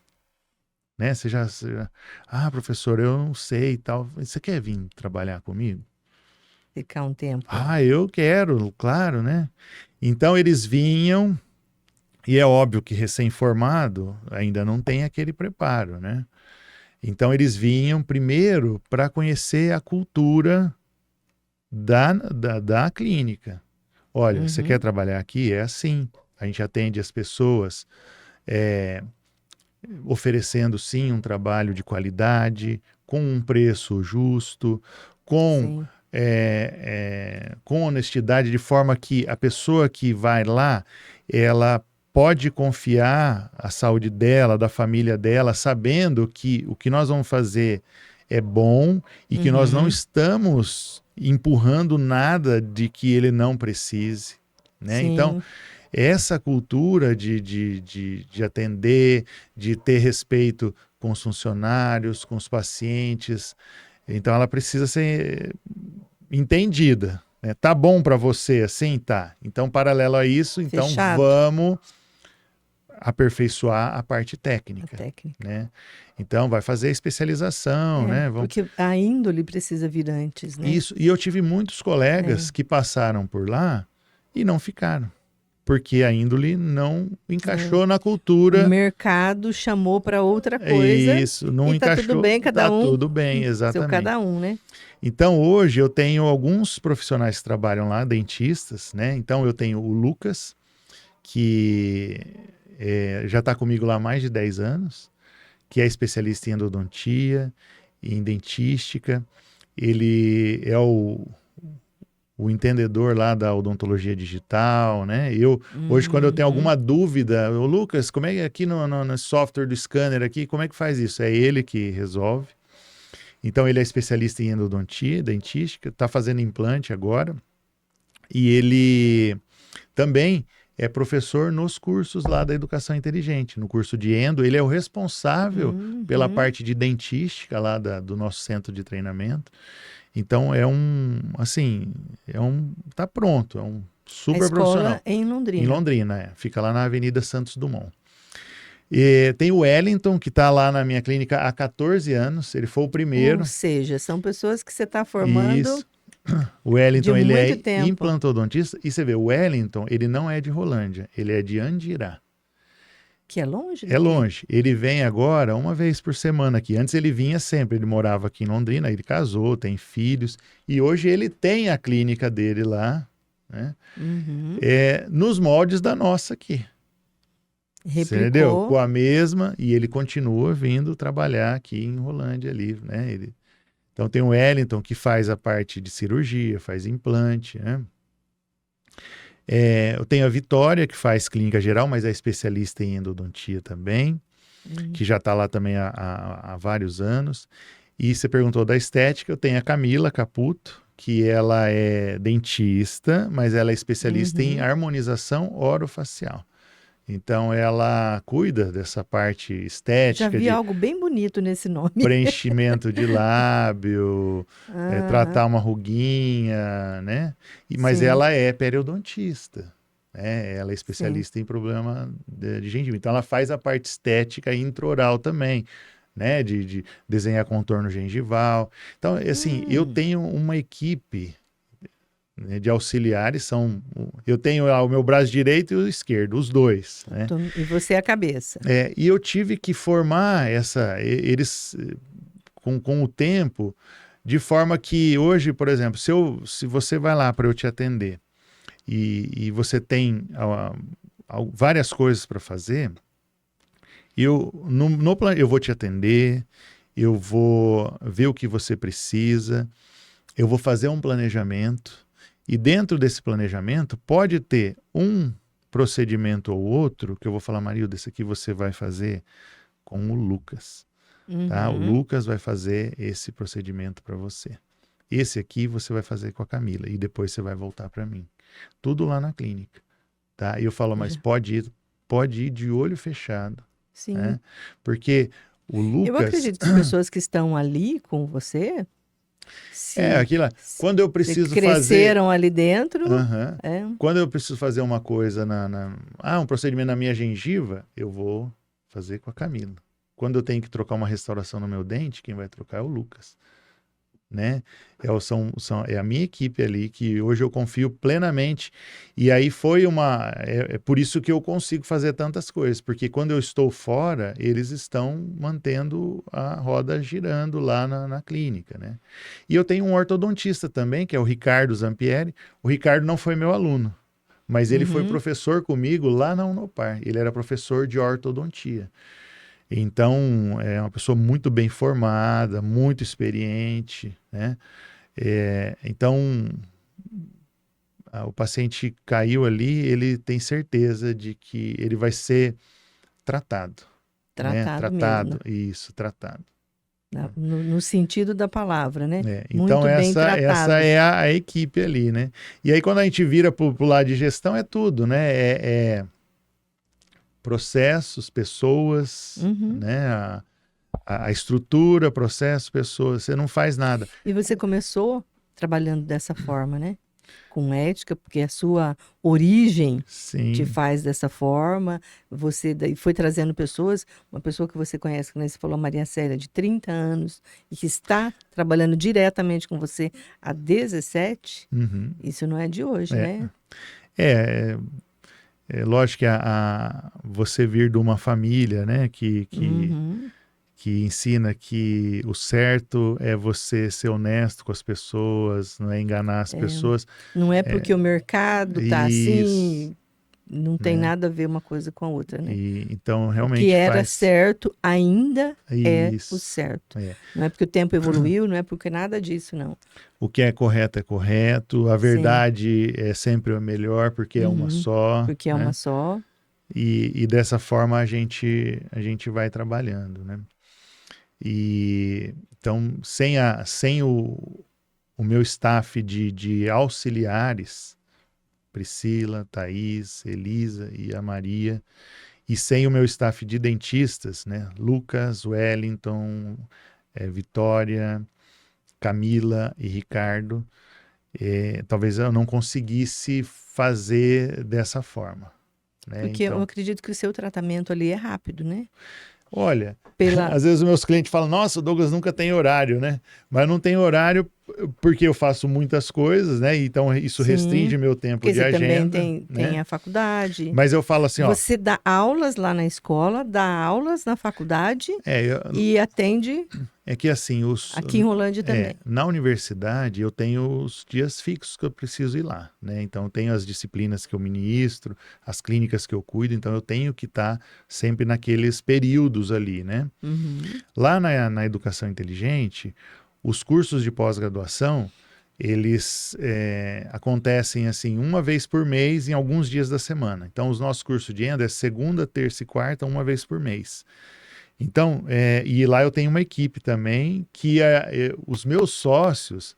Né? Ah, professor, eu não sei e tal. Você quer vir trabalhar comigo? Ficar um tempo lá. Ah, eu quero, claro, né? Então eles vinham, e é óbvio que recém-formado ainda não tem aquele preparo, né? Então eles vinham primeiro para conhecer a cultura da clínica. Olha, você quer Uhum, trabalhar aqui? É assim. A gente atende as pessoas oferecendo sim um trabalho de qualidade, com um preço justo, com, sim, com honestidade, de forma que a pessoa que vai lá, ela pode confiar a saúde dela, da família dela, sabendo que o que nós vamos fazer é bom e que nós não uhum, estamos empurrando nada de que ele não precise. Né? Então, sim. essa cultura de atender, de ter respeito com os funcionários, com os pacientes, então ela precisa ser entendida. Né? Tá bom para você assim? Tá. Então, paralelo a isso, então Fechado vamos aperfeiçoar a parte a técnica. técnica. Né? Então, vai fazer especialização, É, né? Vamos... porque a índole precisa vir antes, né? Isso. E eu tive muitos colegas É, que passaram por lá e não ficaram, porque a índole não é. encaixou na O cultura. mercado chamou para outra É coisa isso, não e tá tudo encaixou, bem, tá cada um, tudo bem, seu exatamente. cada um, né? Então hoje eu tenho alguns profissionais que trabalham lá, dentistas, né? Então eu tenho o Lucas, que já está comigo lá há mais de 10 anos, que é especialista em endodontia, em dentística. Ele é o entendedor lá da odontologia digital, né? Eu, hoje, quando eu tenho Uhum. alguma dúvida, o Lucas, como é que aqui no software do scanner aqui, como é que faz isso? É ele que resolve. Então, ele é especialista em endodontia, dentística, está fazendo implante agora. E ele também é professor nos cursos lá da educação inteligente. No curso de endo, ele é o responsável pela Uhum. parte de dentística lá do nosso centro de treinamento. Então assim, tá pronto, é um A super escola profissional. é em Em Londrina. Londrina, fica lá na Avenida Santos Dumont. E tem o Wellington, que está lá na minha clínica há 14 anos, ele foi o Ou primeiro. seja, são pessoas que você está formando Isso. O de Wellington, ele muito é tempo, implantodontista. E você vê, o Wellington, ele não é de Rolândia, ele é de Andirá. que é longe É daqui. longe. Ele vem agora uma vez por semana aqui. Antes ele vinha sempre, ele morava aqui em Londrina, ele casou, tem filhos. E hoje ele tem a clínica dele lá, né? Uhum. Nos moldes da nossa aqui. Você entendeu? Com Replicou. a mesma, e ele continua vindo trabalhar aqui em Rolândia ali, né? Então tem o Wellington que faz a parte de cirurgia, faz implante, né? Eu tenho a Vitória que faz clínica geral, mas é especialista em endodontia também, Hum. que já está lá também há vários anos. E você perguntou da estética, eu tenho a Camila Caputo, que ela é dentista, mas ela é especialista em Uhum. harmonização orofacial. Então ela cuida dessa parte Já estética vi de algo bem bonito nesse nome. preenchimento de lábio, Aham. tratar uma ruguinha, né? Mas Sim, ela é periodontista, né? Ela é sim. especialista em problema de gengiva. Então ela faz a parte estética intraoral também, né? De desenhar contorno gengival. Então, assim, eu Hum. tenho uma equipe né, de auxiliares são... Eu tenho o meu braço direito e o esquerdo, os dois, né? E você é a cabeça. E eu tive que formar eles com o tempo, de forma que hoje, por exemplo, se você vai lá para eu te atender e você tem várias coisas para fazer, eu vou te atender, eu vou ver o que você precisa, eu vou fazer um planejamento, e dentro desse planejamento pode ter um procedimento ou outro que eu vou falar, Marilda, esse aqui você vai fazer com o Lucas, tá? O Lucas vai fazer esse procedimento para você. Esse aqui você vai fazer com a Camila e depois você vai voltar para mim. Tudo lá na clínica, tá? E eu falo, mas pode ir de olho fechado, Sim. né? Porque o Lucas... Eu acredito que as pessoas que estão ali com você... aquilo. Quando eu preciso cresceram ali dentro. Quando eu preciso fazer uma coisa um procedimento na minha gengiva, eu vou fazer com a Camila. Quando eu tenho que trocar uma restauração no meu dente, quem vai trocar é o Lucas, né? É a minha equipe ali que hoje eu confio plenamente. E aí é por isso que eu consigo fazer tantas coisas, porque quando eu estou fora, eles estão mantendo a roda girando lá na clínica, né? E eu tenho um ortodontista também, que é o Ricardo Zampieri. O Ricardo não foi meu aluno, mas ele foi professor comigo lá na Unopar. Ele era professor de ortodontia. Então, é uma pessoa muito bem formada, muito experiente, né? Então, o paciente caiu ali, ele tem certeza de que ele vai ser tratado. Tratado mesmo. Isso, tratado. No sentido da palavra, né? Então, muito bem tratado. Essa é a equipe ali, né? E aí, quando a gente vira para o lado de gestão, é tudo, né? Processos, pessoas, né? A estrutura, processo, pessoas, você não faz nada. E você começou trabalhando dessa forma, né? Com ética, porque a sua origem te faz dessa forma. Você daí foi trazendo pessoas, uma pessoa que você conhece, que você falou, Maria Célia, de 30 anos, e que está trabalhando diretamente com você há 17, isso não é de hoje, né? É lógico que você vir de uma família, né, que ensina que o certo é você ser honesto com as pessoas, não é enganar as pessoas. Não é porque o mercado está assim, não tem nada a ver uma coisa com a outra, né? Então, realmente o que era certo ainda é o certo. Não é porque o tempo evoluiu, não é porque nada disso, não. O que é correto, a verdade é sempre a melhor, porque é uma só. Porque é uma só. E dessa forma a gente vai trabalhando, né? Então, sem o meu staff de auxiliares, Priscila, Thaís, Elisa e a Maria, e sem o meu staff de dentistas, né? Lucas, Wellington, Vitória, Camila e Ricardo, talvez eu não conseguisse fazer dessa forma, né? Porque eu acredito que o seu tratamento ali é rápido, né? Olha, às vezes os meus clientes falam, nossa, o Douglas nunca tem horário, né? Mas não tem horário porque eu faço muitas coisas, né? Então isso restringe meu tempo de agenda. Porque você também tem a faculdade. Mas eu falo assim, você dá aulas lá na escola, dá aulas na faculdade e atende... É que assim... Aqui em Rolândia também. Na universidade eu tenho os dias fixos que eu preciso ir lá, né? Então eu tenho as disciplinas que eu ministro, as clínicas que eu cuido, então eu tenho que estar sempre naqueles períodos ali, né? Lá na Educação Inteligente, os cursos de pós-graduação, eles acontecem assim uma vez por mês em alguns dias da semana. Então os nossos cursos de endo é segunda, terça e quarta, uma vez por mês. Então, e lá eu tenho uma equipe também que os meus sócios,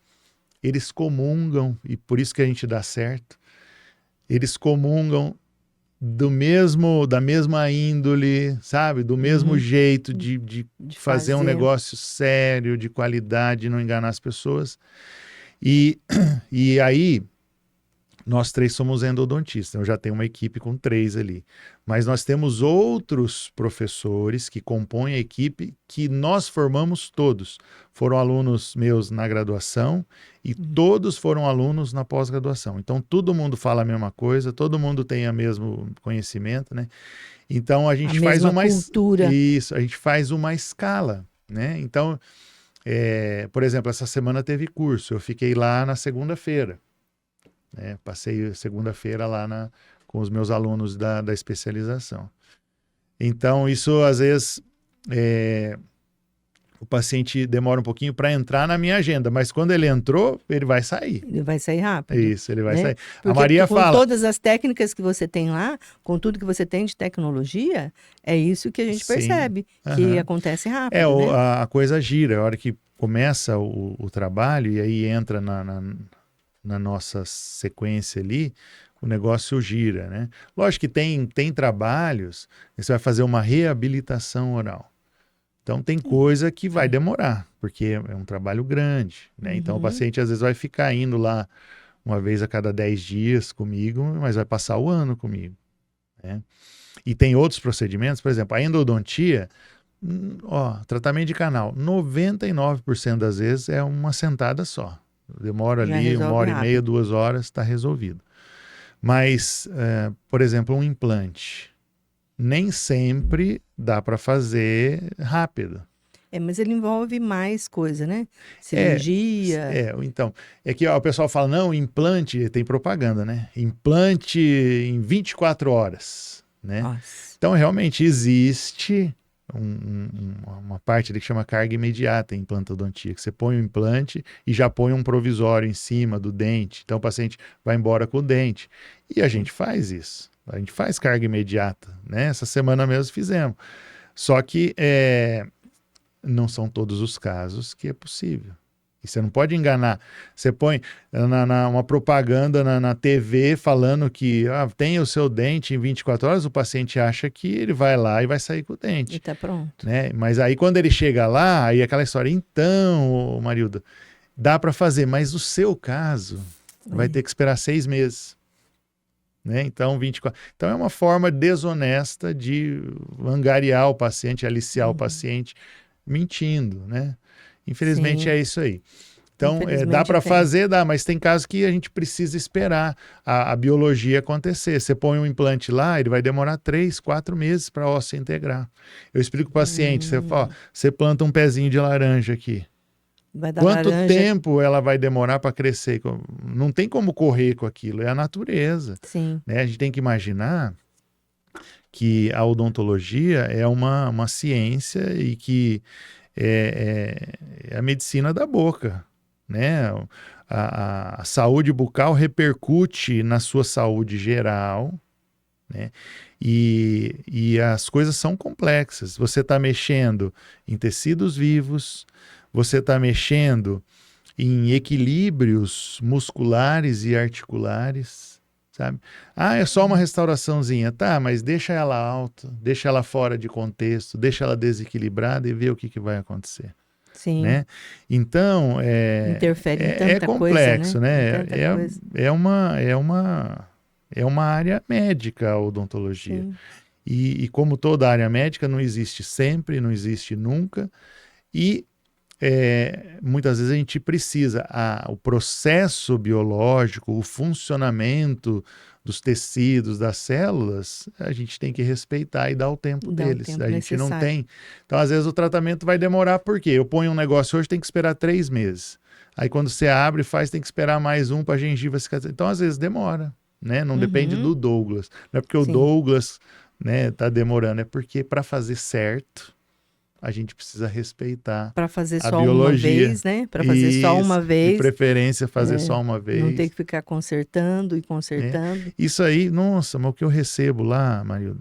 eles comungam, e por isso que a gente dá certo, eles comungam da mesma índole, sabe? Do mesmo jeito de fazer um negócio sério, de qualidade, não enganar as pessoas. E aí Nós 3 somos endodontistas, eu já tenho uma equipe com 3 ali. Mas nós temos outros professores que compõem a equipe que nós formamos todos. Foram alunos meus na graduação e todos foram alunos na pós-graduação. Então todo mundo fala a mesma coisa, todo mundo tem o mesmo conhecimento, né? Então a gente faz mesma uma cultura. isso, a gente faz uma escala, né? Então, por exemplo, essa semana teve curso, eu fiquei lá na segunda-feira. Né? Passei segunda-feira lá com os meus alunos da especialização. Então, isso às vezes o paciente demora um pouquinho para entrar na minha agenda, mas quando ele entrou, ele vai sair. Ele vai sair rápido. Isso, ele vai né? sair. Porque a Maria com fala... todas as técnicas que você tem lá, com tudo que você tem de tecnologia, é isso que a gente percebe, que acontece rápido. Né? A coisa gira, a hora que começa o trabalho e aí entra na nossa sequência ali, o negócio gira, né? Lógico que tem trabalhos, você vai fazer uma reabilitação oral. Então tem coisa que vai demorar, porque é um trabalho grande, né? Então o paciente às vezes vai ficar indo lá uma vez a cada 10 dias comigo, mas vai passar o ano comigo, né? E tem outros procedimentos, por exemplo, a endodontia, tratamento de canal, 99% das vezes é uma sentada só. Demora ali 1h30, 2 horas, está resolvido. Mas, por exemplo, um implante, nem sempre dá para fazer rápido. Mas ele envolve mais coisa, né? Cirurgia. Então, é que o pessoal fala, não, implante, tem propaganda, né? Implante em 24 horas, né? Nossa. Então, realmente existe uma parte ali que chama carga imediata em implantodontia, que você põe o implante e já põe um provisório em cima do dente. Então o paciente vai embora com o dente. E a gente faz isso. A gente faz carga imediata, né? Essa semana mesmo fizemos. Só que não são todos os casos que é possível. E você não pode enganar. Você põe uma propaganda na TV falando que tem o seu dente em 24 horas, o paciente acha que ele vai lá e vai sair com o dente. E tá pronto. Né? Mas aí quando ele chega lá, aí aquela história, então, Marilda, dá para fazer, mas o seu caso vai ter que esperar 6 meses. Né? Então, 24. Então é uma forma desonesta de angariar o paciente, aliciar o paciente, mentindo, né? Infelizmente Sim. é isso aí. Então, dá para fazer, dá, mas tem casos que a gente precisa esperar a biologia acontecer. Você põe um implante lá, ele vai demorar 3, 4 meses para a osso integrar. Eu explico para o paciente, você planta um pezinho de laranja aqui. Vai dar Quanto laranja... tempo ela vai demorar para crescer? Não tem como correr com aquilo, é a natureza. Sim. Né? A gente tem que imaginar que a odontologia é uma ciência e que é a medicina da boca, né? A saúde bucal repercute na sua saúde geral, né? E as coisas são complexas. Você está mexendo em tecidos vivos, você está mexendo em equilíbrios musculares e articulares, sabe? É só uma restauraçãozinha, tá, mas deixa ela alta, deixa ela fora de contexto, deixa ela desequilibrada e vê o que vai acontecer. Sim. Né? Então, interfere em tanta complexo, coisa, né? Coisa. É uma área médica a odontologia. E como toda área médica, não existe sempre, não existe nunca, e muitas vezes a gente precisa, o processo biológico, o funcionamento dos tecidos, das células, a gente tem que respeitar e dar o tempo deles. A gente não tem. Então, às vezes, o tratamento vai demorar, por quê? Eu ponho um negócio hoje, tem que esperar 3 meses. Aí, quando você abre e faz, tem que esperar mais um para a gengiva cicatrizar. Então, às vezes, demora. Né? Não depende do Douglas. Não é porque o Douglas tá demorando, é porque para fazer certo, a gente precisa respeitar para fazer a só biologia. Uma vez, né? Para fazer só uma vez. De preferência, fazer só uma vez. Não ter que ficar consertando e consertando. Isso aí, nossa, mas o que eu recebo lá, Marilda,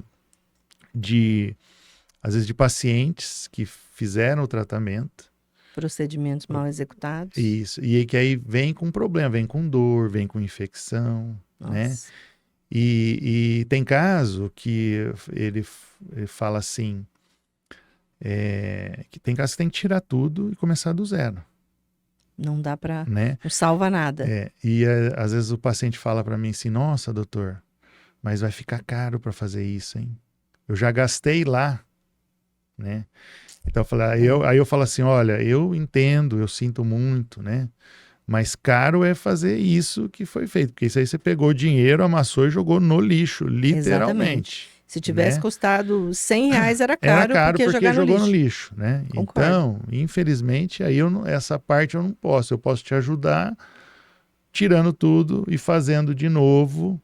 às vezes de pacientes que fizeram o tratamento. Procedimentos mal executados. Isso, e que aí vem com problema, vem com dor, vem com infecção, né? E tem caso que ele fala assim, que tem caso que tem que tirar tudo e começar do zero. Não dá para, né? não salva nada. Às vezes o paciente fala para mim assim, nossa, doutor, mas vai ficar caro para fazer isso, hein? Eu já gastei lá, né? Então eu falei, aí eu falo assim, olha, eu entendo, eu sinto muito, né? Mas caro é fazer isso que foi feito, porque isso aí você pegou o dinheiro, amassou e jogou no lixo, literalmente. Se tivesse né? custado R$ 100 era Era caro, caro porque porque jogar no jogou no lixo. lixo, né? Concordo. Então, infelizmente, aí essa parte eu não posso. Eu posso te ajudar tirando tudo e fazendo de novo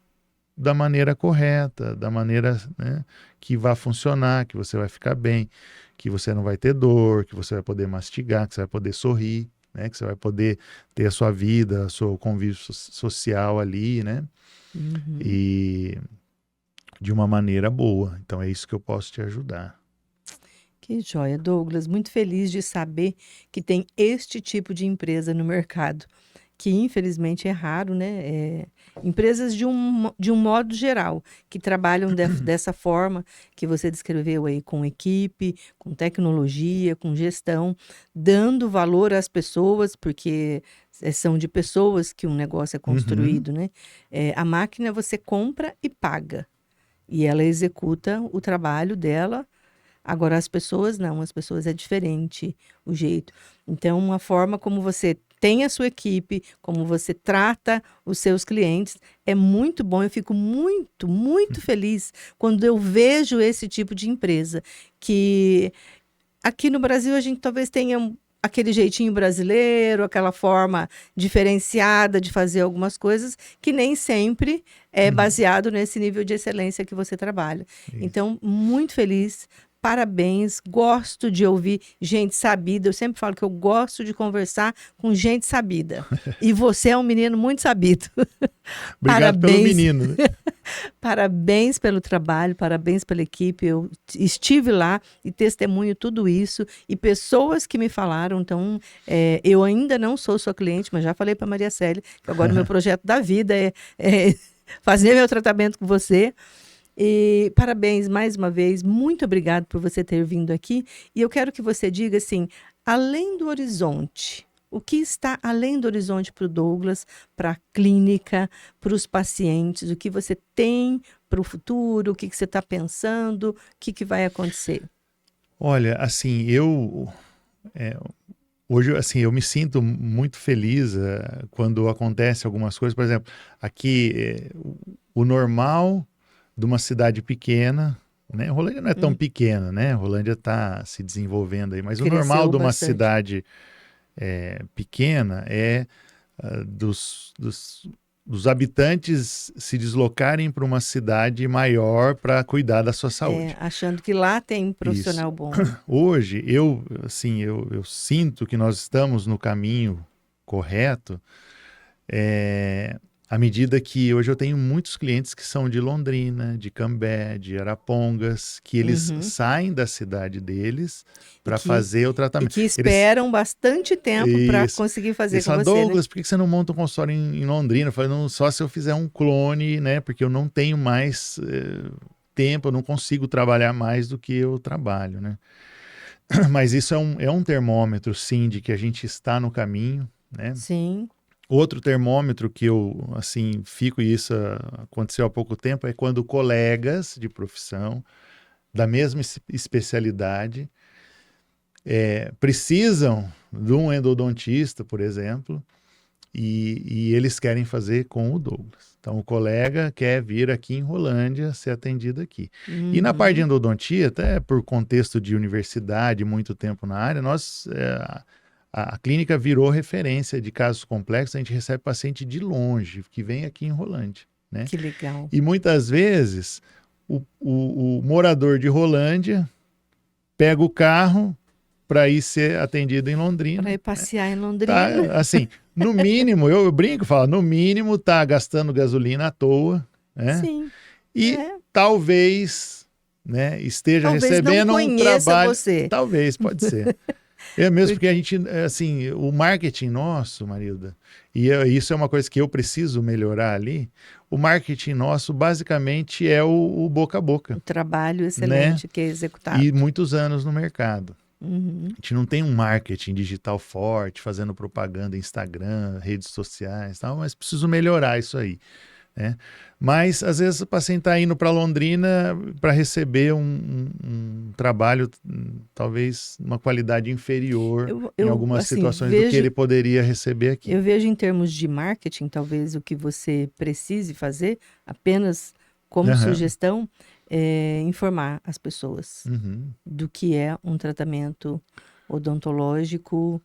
da maneira correta, da maneira, né, que vai funcionar, que você vai ficar bem, que você não vai ter dor, que você vai poder mastigar, que você vai poder sorrir, né, que você vai poder ter a sua vida, o seu convívio social ali, né? Uhum. E de uma maneira boa. Então é isso que eu posso te ajudar. Que joia, Douglas. Muito feliz de saber que tem este tipo de empresa no mercado, que infelizmente é raro, né? Empresas de um modo geral, que trabalham dessa forma que você descreveu aí, com equipe, com tecnologia, com gestão, dando valor às pessoas, porque são de pessoas que um negócio é construído, né? A máquina você compra e paga, e ela executa o trabalho dela. Agora, as pessoas não, as pessoas é diferente o jeito. Então, uma forma como você tem a sua equipe, como você trata os seus clientes, é muito bom. Eu fico muito, muito feliz quando eu vejo esse tipo de empresa. Que aqui no Brasil a gente talvez tenha aquele jeitinho brasileiro, aquela forma diferenciada de fazer algumas coisas, que nem sempre é baseado nesse nível de excelência que você trabalha. Isso. Então, muito feliz. Parabéns, gosto de ouvir gente sabida. Eu sempre falo que eu gosto de conversar com gente sabida. E você é um menino muito sabido. Obrigado pelo menino. Né? Parabéns pelo trabalho, parabéns pela equipe. Eu estive lá e testemunho tudo isso. E pessoas que me falaram, então, eu ainda não sou sua cliente, mas já falei para Maria Célia, que agora o meu projeto da vida é fazer meu tratamento com você. E parabéns mais uma vez, muito obrigado por você ter vindo aqui. E eu quero que você diga assim, além do horizonte, o que está além do horizonte para o Douglas, para a clínica, para os pacientes, o que você tem para o futuro, o que você está pensando, o que vai acontecer? Olha, assim, hoje, assim, eu me sinto muito feliz quando acontece algumas coisas. Por exemplo, aqui, o normal de uma cidade pequena, né? Rolândia não é tão pequena, né? Rolândia está se desenvolvendo aí, mas Cresceu o normal de uma bastante. cidade pequena é dos habitantes se deslocarem para uma cidade maior para cuidar da sua saúde. Achando que lá tem um profissional bom. Hoje, eu sinto que nós estamos no caminho correto, à medida que hoje eu tenho muitos clientes que são de Londrina, de Cambé, de Arapongas, que eles saem da cidade deles para fazer o tratamento. E que esperam bastante tempo para Isso. conseguir fazer Eles com falam, você, Douglas, né? por que você não monta um consultório em Londrina? Eu falei, não, só se eu fizer um clone, né? Porque eu não tenho mais tempo, eu não consigo trabalhar mais do que eu trabalho, né? Mas isso é um termômetro, sim, de que a gente está no caminho, né? Sim. Outro termômetro que eu, assim, fico, e isso aconteceu há pouco tempo, é quando colegas de profissão da mesma especialidade precisam de um endodontista, por exemplo, e eles querem fazer com o Douglas. Então, o colega quer vir aqui em Rolândia ser atendido aqui. E na parte de endodontia, até por contexto de universidade, muito tempo na área, a clínica virou referência de casos complexos. A gente recebe paciente de longe, que vem aqui em Rolândia. Né? Que legal. E muitas vezes, o morador de Rolândia pega o carro para ir ser atendido em Londrina. Para ir passear em Londrina. Tá, assim, no mínimo, eu brinco, falo, no mínimo tá gastando gasolina à toa, né? Sim. E talvez, né, esteja recebendo um trabalho. Você. Talvez, pode ser. Mesmo porque a gente, assim, o marketing nosso, Marilda, e isso é uma coisa que eu preciso melhorar ali, o marketing nosso basicamente é o boca a boca. O trabalho excelente, né? Que é executado. E muitos anos no mercado. Uhum. A gente não tem um marketing digital forte, fazendo propaganda em Instagram, redes sociais, tal, mas preciso melhorar isso aí, né? Mas às vezes o paciente está indo para Londrina para receber um trabalho, talvez uma qualidade inferior em algumas Assim, situações do que ele poderia receber aqui. Eu vejo em termos de marketing, talvez o que você precise fazer, apenas como sugestão, é informar as pessoas do que é um tratamento odontológico,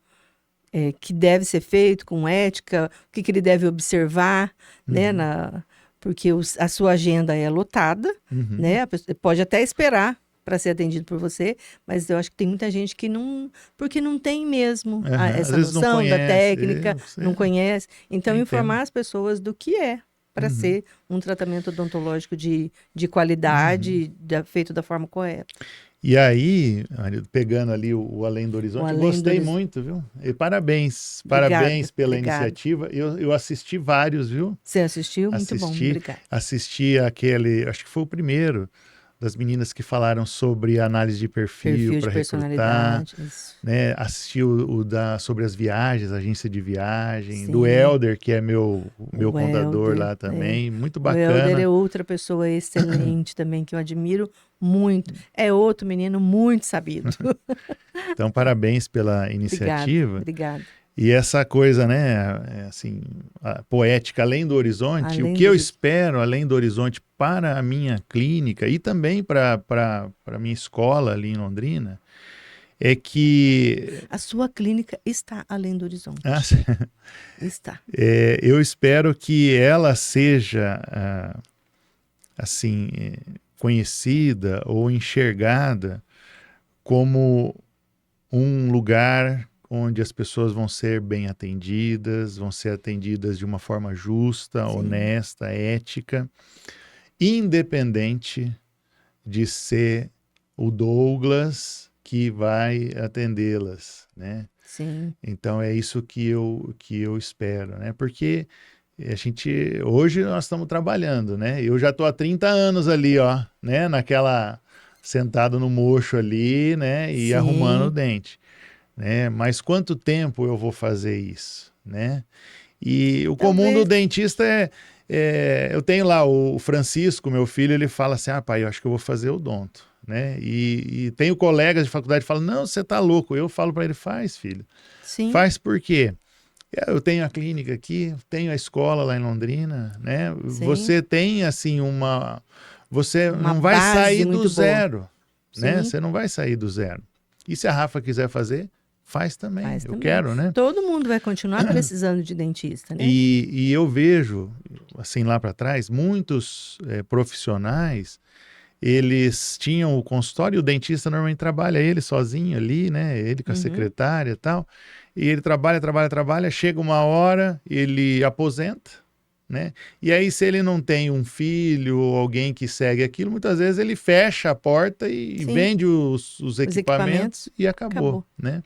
que deve ser feito com ética, o que ele deve observar, né, porque a sua agenda é lotada, né, a pessoa pode até esperar para ser atendido por você, mas eu acho que tem muita gente que não, porque não tem mesmo essa noção da técnica, não conhece. Então, informar as pessoas do que é para ser um tratamento odontológico de qualidade, feito da forma correta. E aí, pegando ali o Além do Horizonte, gostei muito, viu? E parabéns pela iniciativa. Eu assisti vários, viu? Você assistiu? Muito bom, obrigada. Assisti aquele, acho que foi o primeiro, das meninas que falaram sobre análise de perfil para recrutar, né? Assisti sobre as viagens, agência de viagem, do Helder, que é meu contador lá também, muito bacana. O Helder é outra pessoa excelente também, que eu admiro muito. É outro menino muito sabido. Então, parabéns pela iniciativa. Obrigada. E essa coisa, né, assim, poética, além do horizonte, o que eu espero além do horizonte para a minha clínica e também para a minha escola ali em Londrina, é que... A sua clínica está além do horizonte. Está. Eu espero que ela seja, assim, conhecida ou enxergada como um lugar onde as pessoas vão ser bem atendidas, vão ser atendidas de uma forma justa, honesta, ética, independente de ser o Douglas que vai atendê-las, né? Sim. Então é isso que eu espero, né? Porque hoje nós estamos trabalhando, né? Eu já estou há 30 anos ali, ó, né? Sentado no mocho ali, né? E arrumando o dente. Né? Mas quanto tempo eu vou fazer isso, né? E o comum do dentista eu tenho lá o Francisco, meu filho, ele fala assim, pai, eu acho que eu vou fazer odonto, né? E tenho colegas de faculdade que falam, não, você tá louco. Eu falo para ele, faz, filho. Sim. Faz por quê? Eu tenho a clínica aqui, tenho a escola lá em Londrina, né? Sim. Você tem, assim, você não vai sair do zero, né? Você não vai sair do zero. E se a Rafa quiser fazer, faz também. Quero, né? Todo mundo vai continuar precisando de dentista, né? E eu vejo, assim, lá para trás, muitos profissionais, eles tinham o consultório e o dentista normalmente trabalha ele sozinho ali, né? Ele com a secretária e tal. E ele trabalha, chega uma hora, ele aposenta, né? E aí, se ele não tem um filho ou alguém que segue aquilo, muitas vezes ele fecha a porta e vende os equipamentos e acabou, né?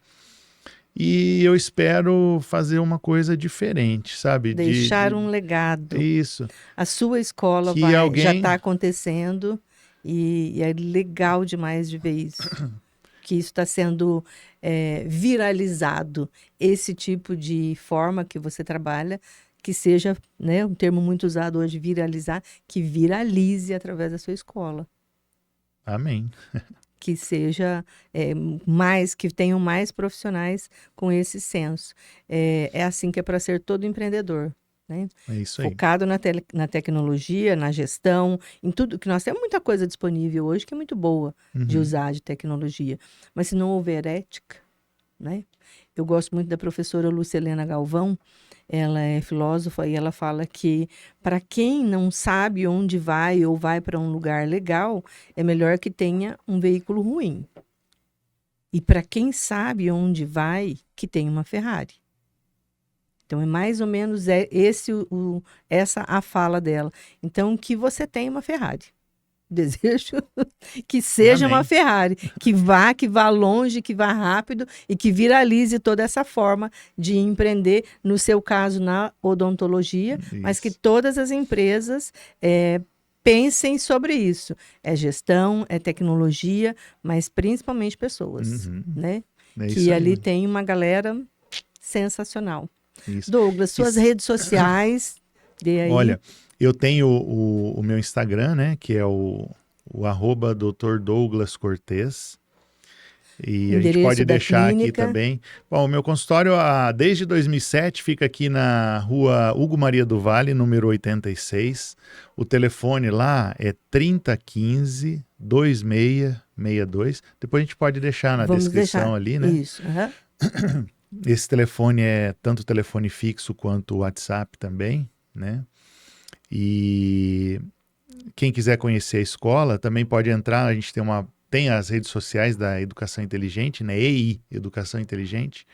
E eu espero fazer uma coisa diferente, sabe? Deixar um legado. Isso. A sua escola já está acontecendo e é legal demais de ver isso. Que isso está sendo viralizado. Esse tipo de forma que você trabalha, que seja, né, um termo muito usado hoje, viralizar, que viralize através da sua escola. Amém. Que seja que tenham mais profissionais com esse senso. É assim que é para ser todo empreendedor, né? É isso aí. Focado na tecnologia, na gestão, em tudo, que nós temos muita coisa disponível hoje que é muito boa de usar de tecnologia. Mas se não houver ética, né? Eu gosto muito da professora Lucilena Galvão, ela é filósofa e ela fala que para quem não sabe onde vai ou vai para um lugar legal, é melhor que tenha um veículo ruim. E para quem sabe onde vai, que tenha uma Ferrari. Então é mais ou menos essa a fala dela. Então que você tenha uma Ferrari. Desejo que seja uma Ferrari, que vá longe, que vá rápido e que viralize toda essa forma de empreender, no seu caso na odontologia, mas que todas as empresas pensem sobre isso. É gestão, é tecnologia, mas principalmente pessoas, né? É isso Que aí, ali né? tem uma galera sensacional. Isso. Douglas, suas Isso. redes sociais, dê aí. Olha, eu tenho o meu Instagram, né? Que é o arroba Dr. Douglas Cortez. E a gente Endereço pode da deixar aqui clínica. também. Bom, o meu consultório, desde 2007, fica aqui na rua Hugo Maria do Vale, número 86. O telefone lá é 3015-2662. Depois a gente pode deixar na Vamos descrição deixar. ali, né? Isso. Aham. Esse telefone é tanto telefone fixo quanto WhatsApp também, né? E quem quiser conhecer a escola também pode entrar. A gente tem as redes sociais da Educação Inteligente, né? EI, Educação Inteligente.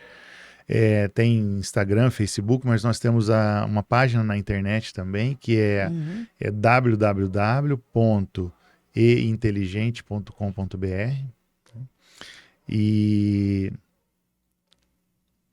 Tem Instagram, Facebook, mas nós temos uma página na internet também, que é www.einteligente.com.br. E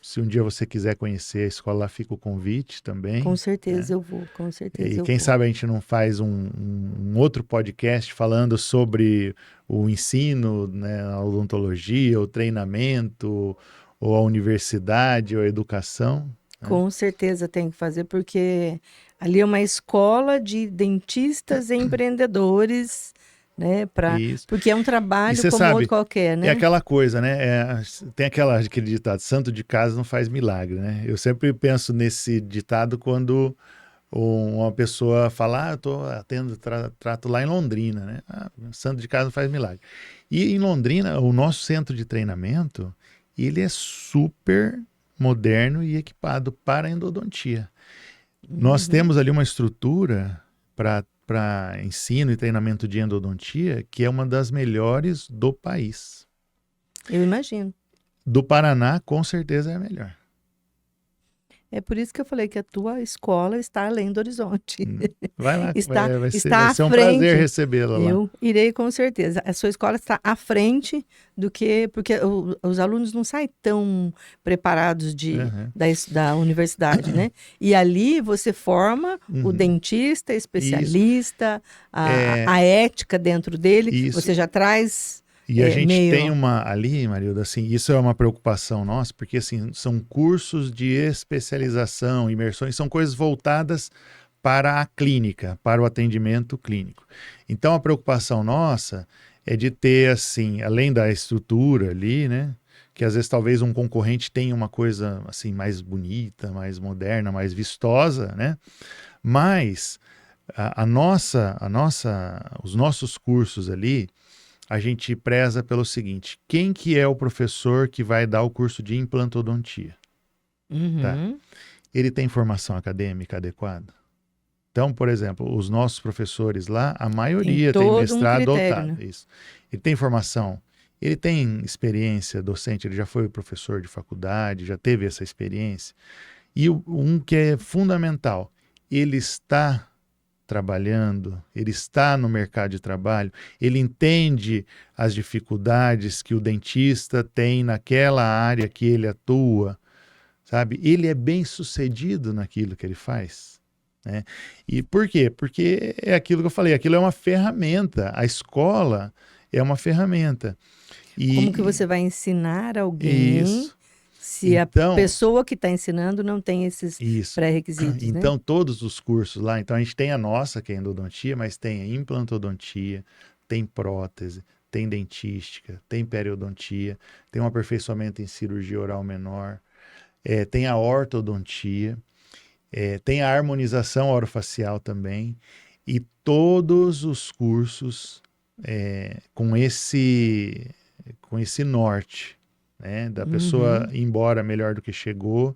se um dia você quiser conhecer a escola, lá fica o convite também. Com certeza né? eu vou, com certeza E eu quem vou. sabe a gente não faz um outro podcast falando sobre o ensino, né, a odontologia, o treinamento, ou a universidade, ou a educação. Né? Com certeza tem que fazer, porque ali é uma escola de dentistas e empreendedores, né? Isso. Porque é um E trabalho você como outro sabe, qualquer, é né? aquela coisa, né? Tem aquele ditado, santo de casa não faz milagre, né? Eu sempre penso nesse ditado quando uma pessoa fala, eu estou atendo trato lá em Londrina, né? Santo de casa não faz milagre. E em Londrina, o nosso centro de treinamento, ele é super moderno e equipado para endodontia. Nós Uhum. temos ali uma estrutura para ensino e treinamento de endodontia que é uma das melhores do país. Eu imagino. Do Paraná, com certeza é a melhor. É por isso que eu falei que a tua escola está além do horizonte. Vai lá, Está, vai está à ser um prazer frente. recebê-la lá. Eu irei com certeza. A sua escola está à frente do que. Porque os alunos não saem tão preparados Uhum. da universidade, né? E ali você forma o Uhum. dentista, Isso, especialista, a ética dentro dele. isso. Você já traz E a gente tem meio. ali, Marilda, assim, isso é uma preocupação nossa, porque assim, são cursos de especialização, imersões, são coisas voltadas para a clínica, para o atendimento clínico. Então a preocupação nossa é de ter, assim, além da estrutura ali, né, que às vezes talvez um concorrente tenha uma coisa assim mais bonita, mais moderna, mais vistosa, né, mas os nossos cursos ali, a gente preza pelo seguinte: quem que é o professor que vai dar o curso de implantodontia? Tá? Uhum. Ele tem formação acadêmica adequada? Então, por exemplo, os nossos professores lá, a Tem maioria tem todo um mestrado ou critério, doutorado. né? Isso. Ele tem formação, ele tem experiência docente, ele já foi professor de faculdade, já teve essa experiência. E um que é fundamental, ele está trabalhando, ele está no mercado de trabalho, ele entende as dificuldades que o dentista tem naquela área que ele atua, sabe? Ele é bem sucedido naquilo que ele faz. Né? E por quê? Porque é aquilo que eu falei, aquilo é uma ferramenta, a escola é uma ferramenta. Como que E você vai ensinar alguém isso. se a Então, pessoa que está ensinando não tem esses isso. pré-requisitos, né? Então, todos os cursos lá, então a gente tem a nossa, que é endodontia, mas tem a implantodontia, tem prótese, tem dentística, tem periodontia, tem um aperfeiçoamento em cirurgia oral menor, tem a ortodontia, tem a harmonização orofacial também, e todos os cursos com esse norte, né, da pessoa Uhum. ir embora melhor do que chegou,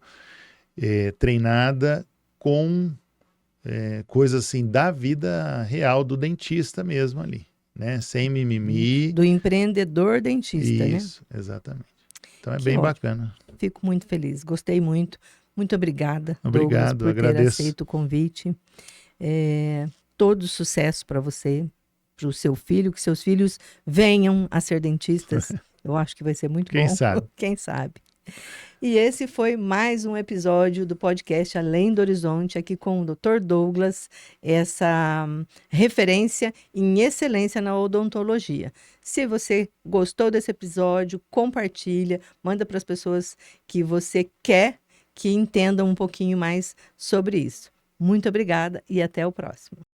treinada com coisas assim da vida real do dentista mesmo ali, né? Sem mimimi. Do empreendedor dentista, né? Isso, exatamente. Então é Que bem ótimo. bacana. Fico muito feliz. Gostei muito. Muito obrigada, Douglas, Obrigado, por ter agradeço. aceito o convite. Todo sucesso para você, para o seu filho, que seus filhos venham a ser dentistas. Eu acho que vai ser muito Quem bom. sabe? Quem sabe? E esse foi mais um episódio do podcast Além do Horizonte, aqui com o Dr. Douglas, essa referência em excelência na odontologia. Se você gostou desse episódio, compartilha, manda para as pessoas que você quer que entendam um pouquinho mais sobre isso. Muito obrigada e até o próximo.